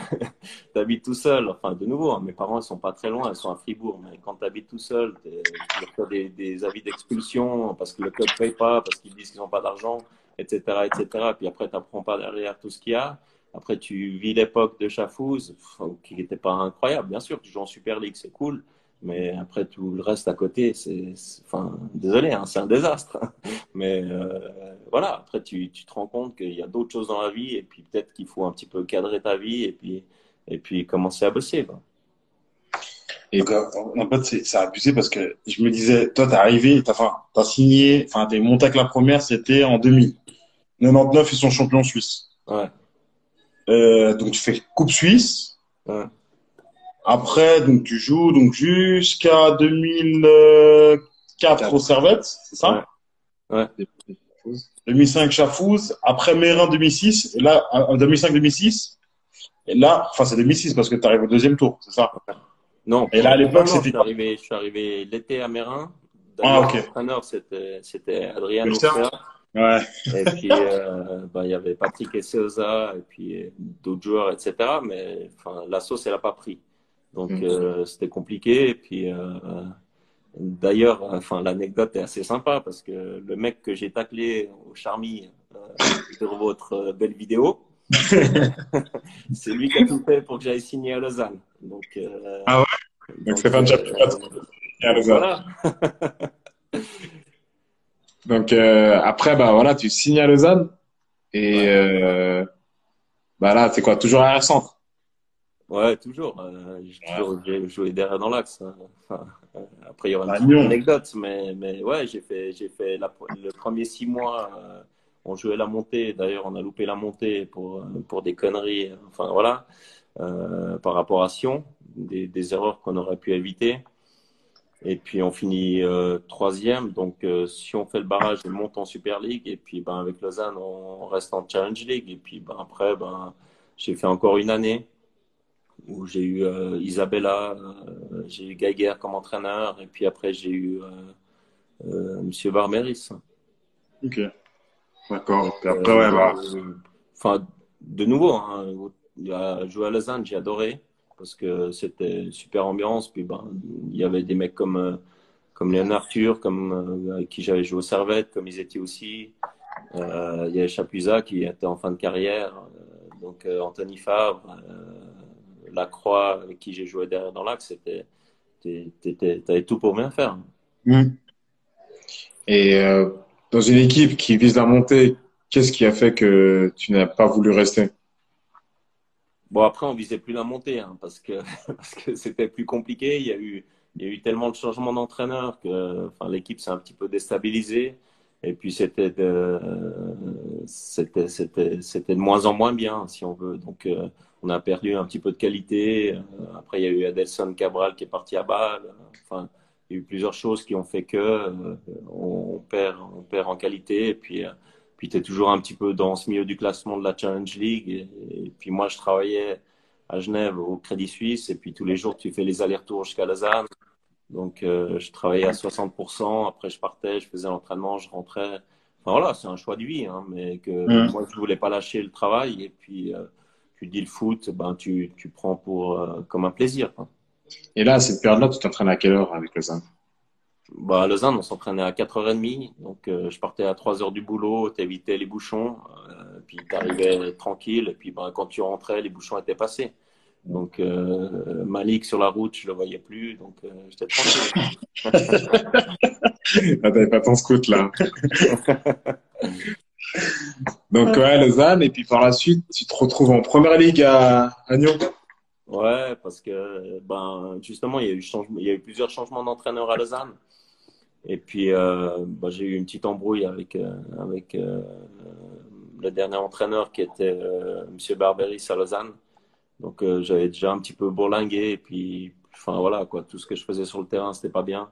tu habites tout seul, enfin, de nouveau, hein, mes parents, ils sont pas très loin, ils sont à Fribourg, mais quand tu habites tout seul, tu reçois des avis d'expulsion parce que le club ne paye pas, parce qu'ils disent qu'ils n'ont pas d'argent, etc., etc. Puis après, tu n'apprends pas derrière tout ce qu'il y a. Après, tu vis l'époque de Chafouz, qui n'était pas incroyable. Bien sûr, tu joues en Super League, c'est cool. Mais après, tout le reste à côté, enfin, désolé, hein, c'est un désastre. Mais voilà, après, tu te rends compte qu'il y a d'autres choses dans la vie et puis peut-être qu'il faut un petit peu cadrer ta vie et puis commencer à bosser, quoi. Et en fait, c'est abusé parce que je me disais, toi, t'es arrivé, t'as signé, enfin, t'es monté avec la première, c'était en 2000. 99, ils sont champions suisses. Ouais. Donc tu fais Coupe Suisse. Ouais, Après, donc tu joues donc jusqu'à 2004 au Servette, c'est ouais, ça? ouais. 2005 Chafouz. Après Mérin 2006. Et là, en 2005-2006. Et là, enfin c'est 2006 parce que tu arrives au deuxième tour, c'est ça? Non, Et là, à l'époque, non, c'était quoi? je suis arrivé l'été à Mérin. Ah, D'ailleurs, ok. l'entraîneur, c'était Adrian Lucien? Hofer. Ouais. Et puis, bah, il y avait Patrick Esseoza et puis d'autres joueurs, etc. Mais enfin, la sauce, elle n'a pas pris. Donc, c'était compliqué. Et puis, d'ailleurs, enfin, l'anecdote est assez sympa parce que le mec que j'ai taclé au Charmy sur votre belle vidéo, c'est lui qui a tout fait pour que j'aille signer à Lausanne. Ah ouais? Donc Donc, Stéphane Chapuis a signé à donc Lausanne. voilà. Donc après, bah voilà, tu signes à Lausanne et Ouais. bah là, c'est quoi? Toujours arrière centre. Ouais, toujours. J'ai Ouais. toujours joué derrière dans l'axe, hein. Enfin, après, il y aura une À petite Lyon. anecdote, mais ouais, j'ai fait le premier 6 mois, on jouait la montée. D'ailleurs, on a loupé la montée pour des conneries. Enfin, voilà, par rapport à Sion, des erreurs qu'on aurait pu éviter. Et puis, on finit troisième. Donc, si on fait le barrage, on monte en Super League. Et puis, ben, avec Lausanne, on reste en Challenge League. Et puis, ben, après, ben, j'ai fait encore une année où j'ai eu Isabella, j'ai eu Geiger comme entraîneur, et puis après j'ai eu Monsieur Barmeris. Ok. D'accord. Donc, Puis après, ouais, bah. enfin, de nouveau, hein, jouer à Lausanne, j'ai adoré parce que c'était une super ambiance. Puis ben, il y avait des mecs comme Léon Arthur, comme avec qui j'avais joué au Servette, comme ils étaient aussi. Il y avait Chapuisat qui était en fin de carrière, donc Anthony Fabre. Lacroix, avec qui j'ai joué derrière dans l'axe, t'avais tout pour bien faire. Hmm. Et dans une équipe qui vise la montée, qu'est-ce qui a fait que tu n'as pas voulu rester? Bon, après, on visait plus la montée, hein, parce que, parce que c'était plus compliqué. Il y a eu tellement de changements d'entraîneur que, enfin, l'équipe s'est un petit peu déstabilisée. Et puis, c'était de moins en moins bien, si on veut. Donc, on a perdu un petit peu de qualité. Après, il y a eu Adelson Cabral qui est parti à Bâle. Enfin, il y a eu plusieurs choses qui ont fait que on perd en qualité. Et puis tu es toujours un petit peu dans ce milieu du classement de la Challenge League. Et puis moi, je travaillais à Genève au Crédit Suisse. Et puis tous les jours, tu fais les allers-retours jusqu'à Lausanne. Donc je travaillais à 60%. Après, je partais, je faisais l'entraînement, je rentrais. Enfin voilà, c'est un choix de vie. Hein, mais que Hmm. moi, je voulais pas lâcher le travail. Et puis, tu dis le foot, ben, tu prends comme un plaisir, quoi. Et là, à cette période-là, tu t'entraînes à quelle heure avec Lausanne? Bah, à Lausanne, on s'entraînait à 4h30. Donc, je partais à 3h du boulot, t'évitais les bouchons, puis t'arrivais tranquille. Et puis, bah, quand tu rentrais, les bouchons étaient passés. Donc, Malik sur la route, je le voyais plus. Donc, j'étais tranquille. Ah, t'avais pas ton scout là. Donc ouais, Lausanne, et puis par la suite, tu te retrouves en première ligue à Nyon. Ouais, parce que, ben, justement, il y a eu plusieurs changements d'entraîneur à Lausanne. Et puis, bah, j'ai eu une petite embrouille avec le dernier entraîneur qui était Monsieur Barberis à Lausanne. Donc j'avais déjà un petit peu bourlingué et puis enfin voilà quoi, tout ce que je faisais sur le terrain c'était pas bien.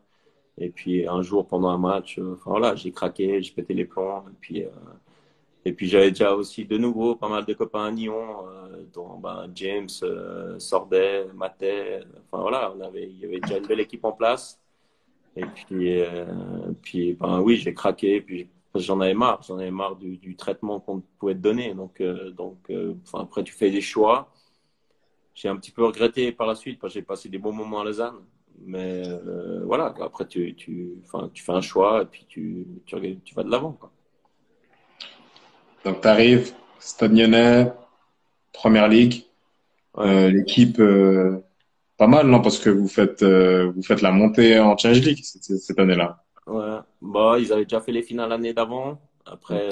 Et puis un jour pendant un match, enfin voilà, j'ai craqué, j'ai pété les plombs et puis j'avais déjà aussi de nouveau pas mal de copains à Nyon, dont ben, James, Sordet, Matet, enfin voilà, il y avait déjà une belle équipe en place. Et puis ben oui, j'ai craqué, puis j'en avais marre du traitement qu'on pouvait te donner. Enfin après tu fais des choix. J'ai un petit peu regretté par la suite parce que j'ai passé des bons moments à Lausanne. Mais voilà, après, enfin, tu fais un choix et puis tu vas de l'avant, quoi. Donc t'arrives, Stade Lyonnais, première ligue, Ouais, l'équipe pas mal non parce que vous faites la montée en Challenge League cette année-là. ouais. Bah, ils avaient déjà fait les finales l'année d'avant. Après,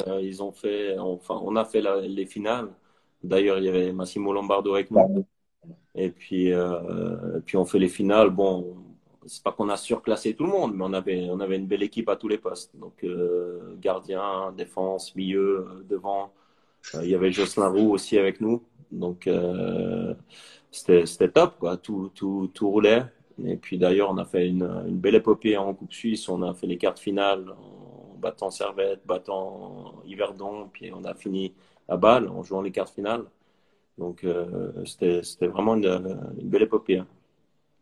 enfin, on a fait les finales. D'ailleurs, il y avait Massimo Lombardo avec nous. Et puis on fait les finales. Bon, c'est pas qu'on a surclassé tout le monde, mais on avait une belle équipe à tous les postes. Donc, gardien, défense, milieu, devant. Il y avait Jocelyn Roux aussi avec nous. Donc, c'était top, quoi. Tout roulait. Et puis d'ailleurs, on a fait une belle épopée en Coupe Suisse. On a fait les quarts de finale en battant Servette, battant Yverdon, puis on a fini à Bâle en jouant les quarts de finale. Donc, c'était vraiment une belle épopée, hein.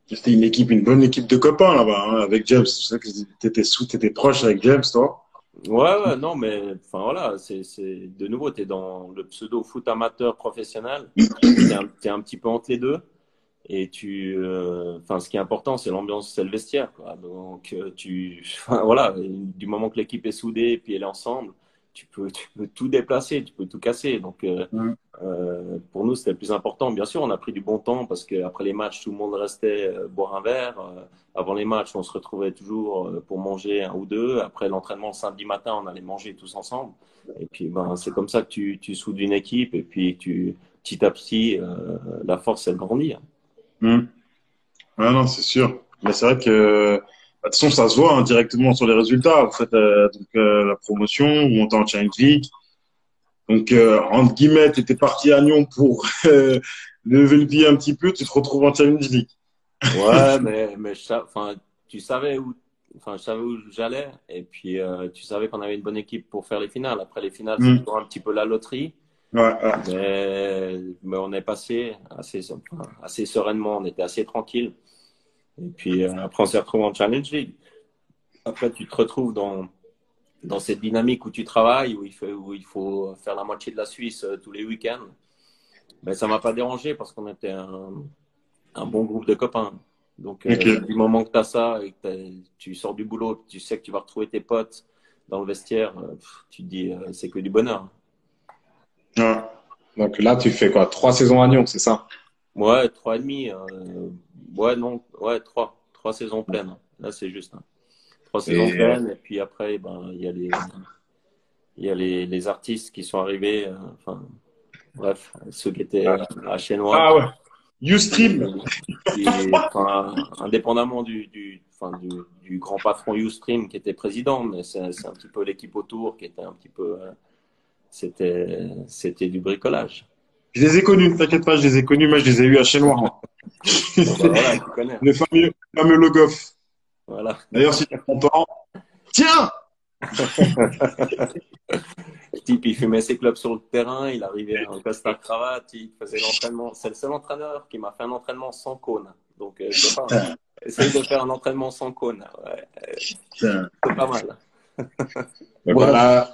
C'était une bonne équipe de copains là-bas, hein, avec James. Je sais que t'étais proche avec James, toi. Ouais, non, mais enfin voilà, de nouveau, tu es dans le pseudo foot amateur professionnel. T'es un petit peu entre les deux. Et enfin, ce qui est important, c'est l'ambiance, c'est le vestiaire, quoi. Donc, enfin, voilà, du moment que l'équipe est soudée et puis elle est ensemble, tu peux tout déplacer, tu peux tout casser. Donc, Ouais. pour nous, c'était le plus important. Bien sûr, on a pris du bon temps parce qu'après les matchs, tout le monde restait boire un verre. Avant les matchs, on se retrouvait toujours pour manger un ou deux. Après l'entraînement le samedi matin, on allait manger tous ensemble. Et puis, ben, c'est comme ça que tu soudes une équipe et puis petit à petit, la force, elle grandit, hein. Hmm. Ouais, non, c'est sûr. Mais c'est vrai que, bah, de toute façon, ça se voit, hein, directement sur les résultats. Vous faites la promotion, vous montez en Challenge League. Donc, entre guillemets, tu étais parti à Nyon pour lever le pied un petit peu, tu te retrouves en Challenge League. Ouais, mais enfin, tu savais enfin, je savais où j'allais et puis tu savais qu'on avait une bonne équipe pour faire les finales. Après les finales, c'est Hmm. toujours un petit peu la loterie, Ouais, ouais. mais on est passé enfin, assez sereinement, on était assez tranquille. Et puis après, on s'est retrouvé en Challenge League. Après, tu te retrouves dans cette dynamique où tu travailles, où il faut faire la moitié de la Suisse tous les week-ends. Mais ça m'a pas dérangé parce qu'on était un bon groupe de copains. Donc, Ok. du moment que tu as ça et que tu sors du boulot, tu sais que tu vas retrouver tes potes dans le vestiaire, tu te dis, c'est que du bonheur. Ouais. Donc là, tu fais quoi? 3 saisons à Nyon, c'est ça? Ouais, trois et demi. Ouais, non, ouais, trois saisons pleines. Là, c'est juste, hein. Trois saisons Et pleines. Et puis après, ben, il y a les artistes qui sont arrivés. Enfin, bref, ceux qui étaient à Chenois. ah ouais. Ustream. Enfin, indépendamment enfin, du grand patron Ustream qui était président, mais c'est un petit peu l'équipe autour qui était un petit peu, c'était du bricolage. Je les ai connus, t'inquiète pas, je les ai connus, moi je les ai eus à chez moi. Bon, bah voilà, tu connais. Le fameux Logoff. Voilà. D'ailleurs, si tu m'entends, tiens! Le type, il fumait ses clubs sur le terrain, il arrivait en costard cravate, il faisait l'entraînement. C'est le seul entraîneur qui m'a fait un entraînement sans cône. Donc, je sais pas, hein. Essaye de faire un entraînement sans cône. Ouais, Tiens. c'est pas mal. donc Ouais. voilà.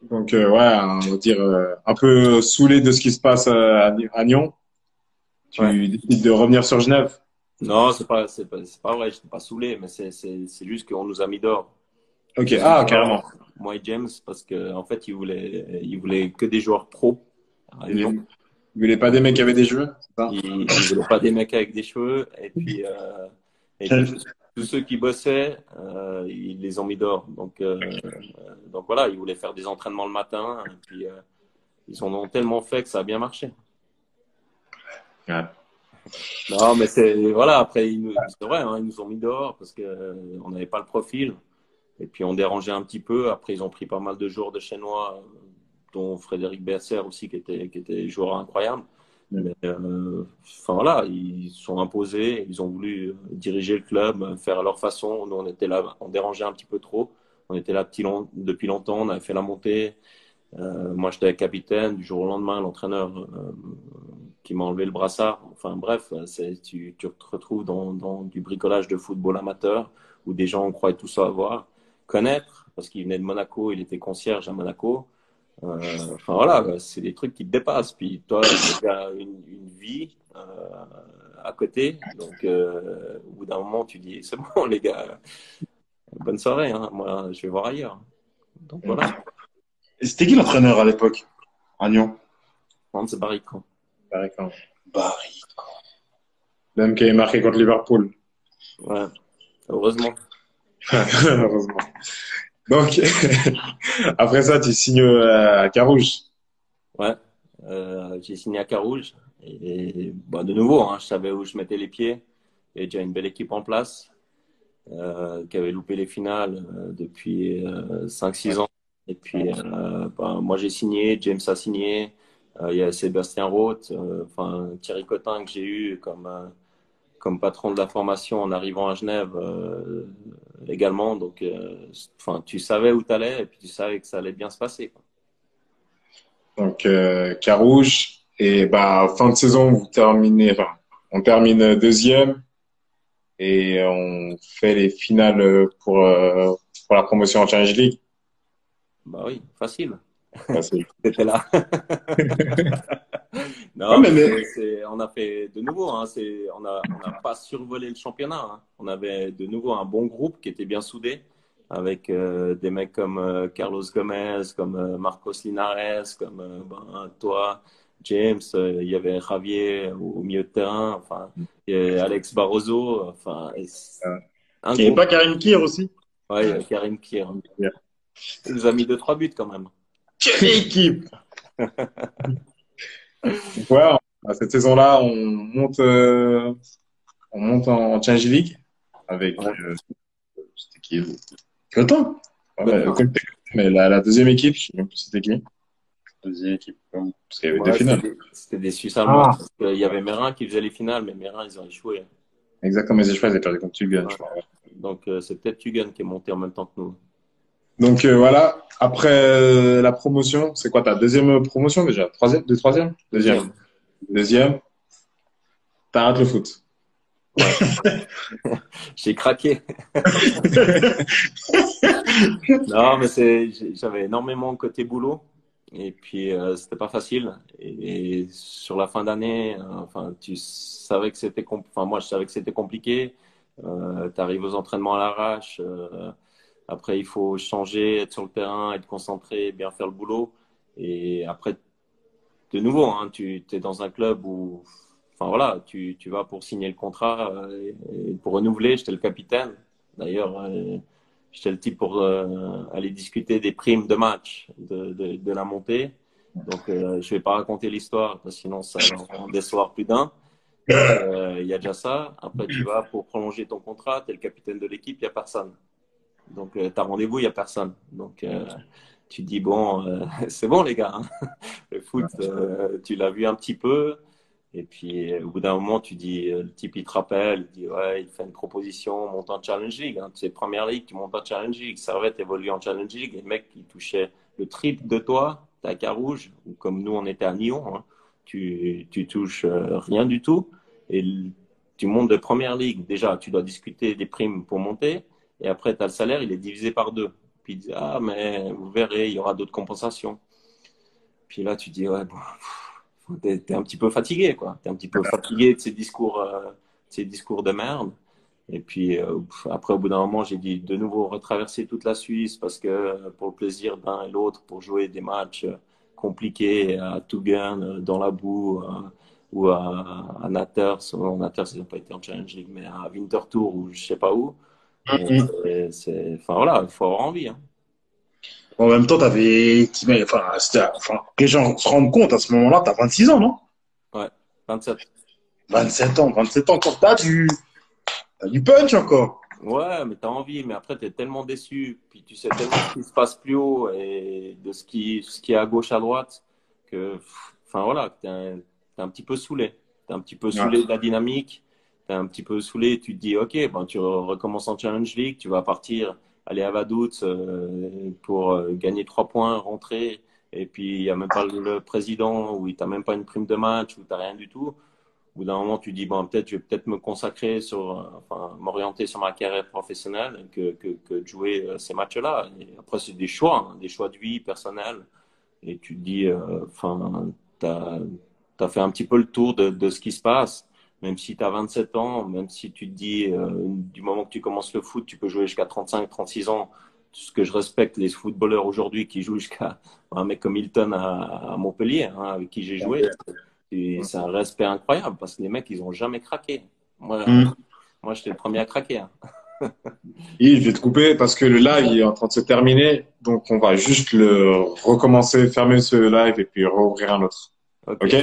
Donc ouais, on va dire un peu saoulé de ce qui se passe à Nyon. Ouais. Tu décides de revenir sur Genève. Non, c'est pas vrai, je n'étais pas saoulé, mais c'est juste qu'on nous a mis dehors. Ok, On nous a mis ah carrément. dehors, moi et James, parce qu'en fait, il voulait que des joueurs pros à Il Lyon. voulait pas des mecs qui avaient des jeux, c'est ça? Il voulait pas des mecs avec des cheveux. Et puis tous ceux qui bossaient, ils les ont mis dehors. Donc voilà, ils voulaient faire des entraînements le matin. Et puis ils en ont tellement fait que ça a bien marché. Ouais. Non, mais voilà, après, c'est vrai, hein, ils nous ont mis dehors parce que on n'avait pas le profil. Et puis on dérangeait un petit peu. Après, ils ont pris pas mal de joueurs de Chenois, dont Frédéric Bercer aussi, qui était joueur incroyable. Mais enfin voilà, ils se sont imposés, ils ont voulu diriger le club, faire à leur façon. Nous, on était là, on dérangeait un petit peu trop. On était là depuis longtemps, on avait fait la montée. Moi, j'étais capitaine. Du jour au lendemain, l'entraîneur qui m'a enlevé le brassard. Enfin bref, tu te retrouves dans du bricolage de football amateur où des gens croyaient tout savoir, connaître, parce qu'il venait de Monaco, il était concierge à Monaco. Enfin voilà, c'est des trucs qui te dépassent. Puis toi, tu as une vie à côté. Donc au bout d'un moment, tu dis, c'est bon les gars, bonne soirée, hein. Moi, je vais voir ailleurs. Donc voilà, Et c'était qui l'entraîneur à l'époque, à Nyon? Hans Baricon. D'accord. Barry. Même qui est marqué contre Liverpool. Ouais, heureusement. Heureusement. Donc, après ça, tu signes à Carouge. Ouais, j'ai signé à Carouge bah, de nouveau, hein, je savais où je mettais les pieds. Il y avait déjà une belle équipe en place qui avait loupé les finales depuis 5-6 ans. Et puis, bah, moi j'ai signé, James a signé, Il y a Sébastien Roth, enfin Thierry Cotin que j'ai eu comme patron de la formation en arrivant à Genève également. Donc, enfin, tu savais où tu allais et puis tu savais que ça allait bien se passer, quoi. Donc, Carouge. Et bah, fin de saison, on termine deuxième et on fait les finales pour la promotion en Challenge League. Bah oui, facile. Bah, T'étais là. Ouais, Non, mais mais on a fait de nouveau, hein, on n'a pas survolé le championnat, hein. On avait de nouveau un bon groupe qui était bien soudé, avec des mecs comme Carlos Gomez, comme Marcos Linares, comme toi, James, il y avait Javier au milieu de terrain, enfin, et Alex Barroso, enfin, un Il n'y avait groupe. pas Karim Kier aussi? Ouais, il y avait Karim Kier. Il nous a mis 2-3 buts quand même. Quelle équipe! ouais, cette saison-là, on monte en Challenge League avec Ouais. c'était qui? Coton. Ouais, Maintenant. mais la deuxième équipe, je sais même plus c'était qui. Deuxième équipe. Parce qu'il y avait deux Ouais, finales. c'était des Suisses allemands. Ah, Parce qu'il y avait Mérin qui faisait les finales, mais Mérin, ils ont échoué. exactement, les Échecs, ils ont perdu contre Tugun, Ouais. je crois. Donc, c'est peut-être Tugan qui est monté en même temps que nous. Donc voilà, après la promotion, c'est quoi ta deuxième promotion déjà? Troisième? Deuxième. Deuxième, t'arrêtes le foot. Ouais. J'ai craqué. Non, mais j'avais énormément côté boulot. Et puis, c'était pas facile. Et sur la fin d'année, enfin, tu savais que enfin, moi, je savais que c'était compliqué. Tu arrives aux entraînements à l'arrache. Après, il faut changer, être sur le terrain, être concentré, bien faire le boulot. Et après, de nouveau, hein, tu es dans un club où, enfin voilà, tu vas pour signer le contrat et pour renouveler. J'étais le capitaine. D'ailleurs, j'étais le type pour aller discuter des primes de match de la montée. Donc, je vais pas raconter l'histoire, parce que sinon ça va en décevoir plus d'un. Il y a déjà ça. Après, tu vas pour prolonger ton contrat. Tu es le capitaine de l'équipe, il n'y a personne. Donc, tu as rendez-vous, il n'y a personne. Donc, tu te dis, bon, c'est bon, les gars, hein. Le foot, tu l'as vu un petit peu. Et puis, au bout d'un moment, tu dis, le type, il te rappelle, il dit, ouais, il fait une proposition, monte en Challenge League, hein. Tu sais, Première Ligue, tu montes en Challenge League. Servette évolue en Challenge League. Et le mec qui touchait le triple de toi, t'es à Carouge, ou comme nous, on était à Nyon, hein, tu touches rien du tout. Et tu montes de Première Ligue. Déjà, tu dois discuter des primes pour monter. Et après, tu as le salaire, il est divisé par deux. Puis il dit, ah, mais vous verrez, il y aura d'autres compensations. Puis là, tu dis, ouais, bon, t'es un petit peu fatigué, quoi. T'es un petit peu fatigué de ces discours de merde. Et puis, après, au bout d'un moment, j'ai dit de nouveau retraverser toute la Suisse parce que pour le plaisir d'un et l'autre, pour jouer des matchs compliqués à Tugun, dans la boue, ou à Natters. Natters, ils n'ont pas été en Challenge League, mais à Winterthur ou je sais pas où. Enfin voilà, il faut avoir envie, hein. En même temps, enfin, que les gens se rendent compte, à ce moment-là, t'as 26 ans, non? Ouais, 27. 27 ans, quand t'as du punch encore. Ouais, mais t'as envie, mais après t'es tellement déçu, puis tu sais tellement ce qui se passe plus haut et de ce qui est à gauche, à droite, que, enfin voilà, t'es un petit peu saoulé. T'es un petit peu saoulé de la dynamique, t'es un petit peu saoulé, tu te dis, ok, ben tu recommences en Challenge League, tu vas partir, aller à Vaduz pour gagner 3 points, rentrer, et puis il y a même pas le président, ou t'a même pas une prime de match, ou t'as rien du tout. Au bout d'un moment, tu dis, bon, peut-être, je vais peut-être me consacrer enfin, m'orienter sur ma carrière professionnelle que de jouer ces matchs-là. Et après, c'est des choix, hein, des choix de vie personnels. Et tu te dis, enfin, t'as fait un petit peu le tour de ce qui se passe. Même si tu as 27 ans, même si tu te dis, du moment que tu commences le foot, tu peux jouer jusqu'à 35, 36 ans. Ce que je respecte, les footballeurs aujourd'hui qui jouent jusqu'à un mec comme Hilton à Montpellier, hein, avec qui j'ai joué. Et c'est un respect incroyable parce que les mecs, ils ont jamais craqué. Moi j'étais le premier à craquer, hein. Et je vais te couper parce que le live il est en train de se terminer. Donc, on va juste le recommencer, fermer ce live et puis rouvrir un autre. Ok. OK?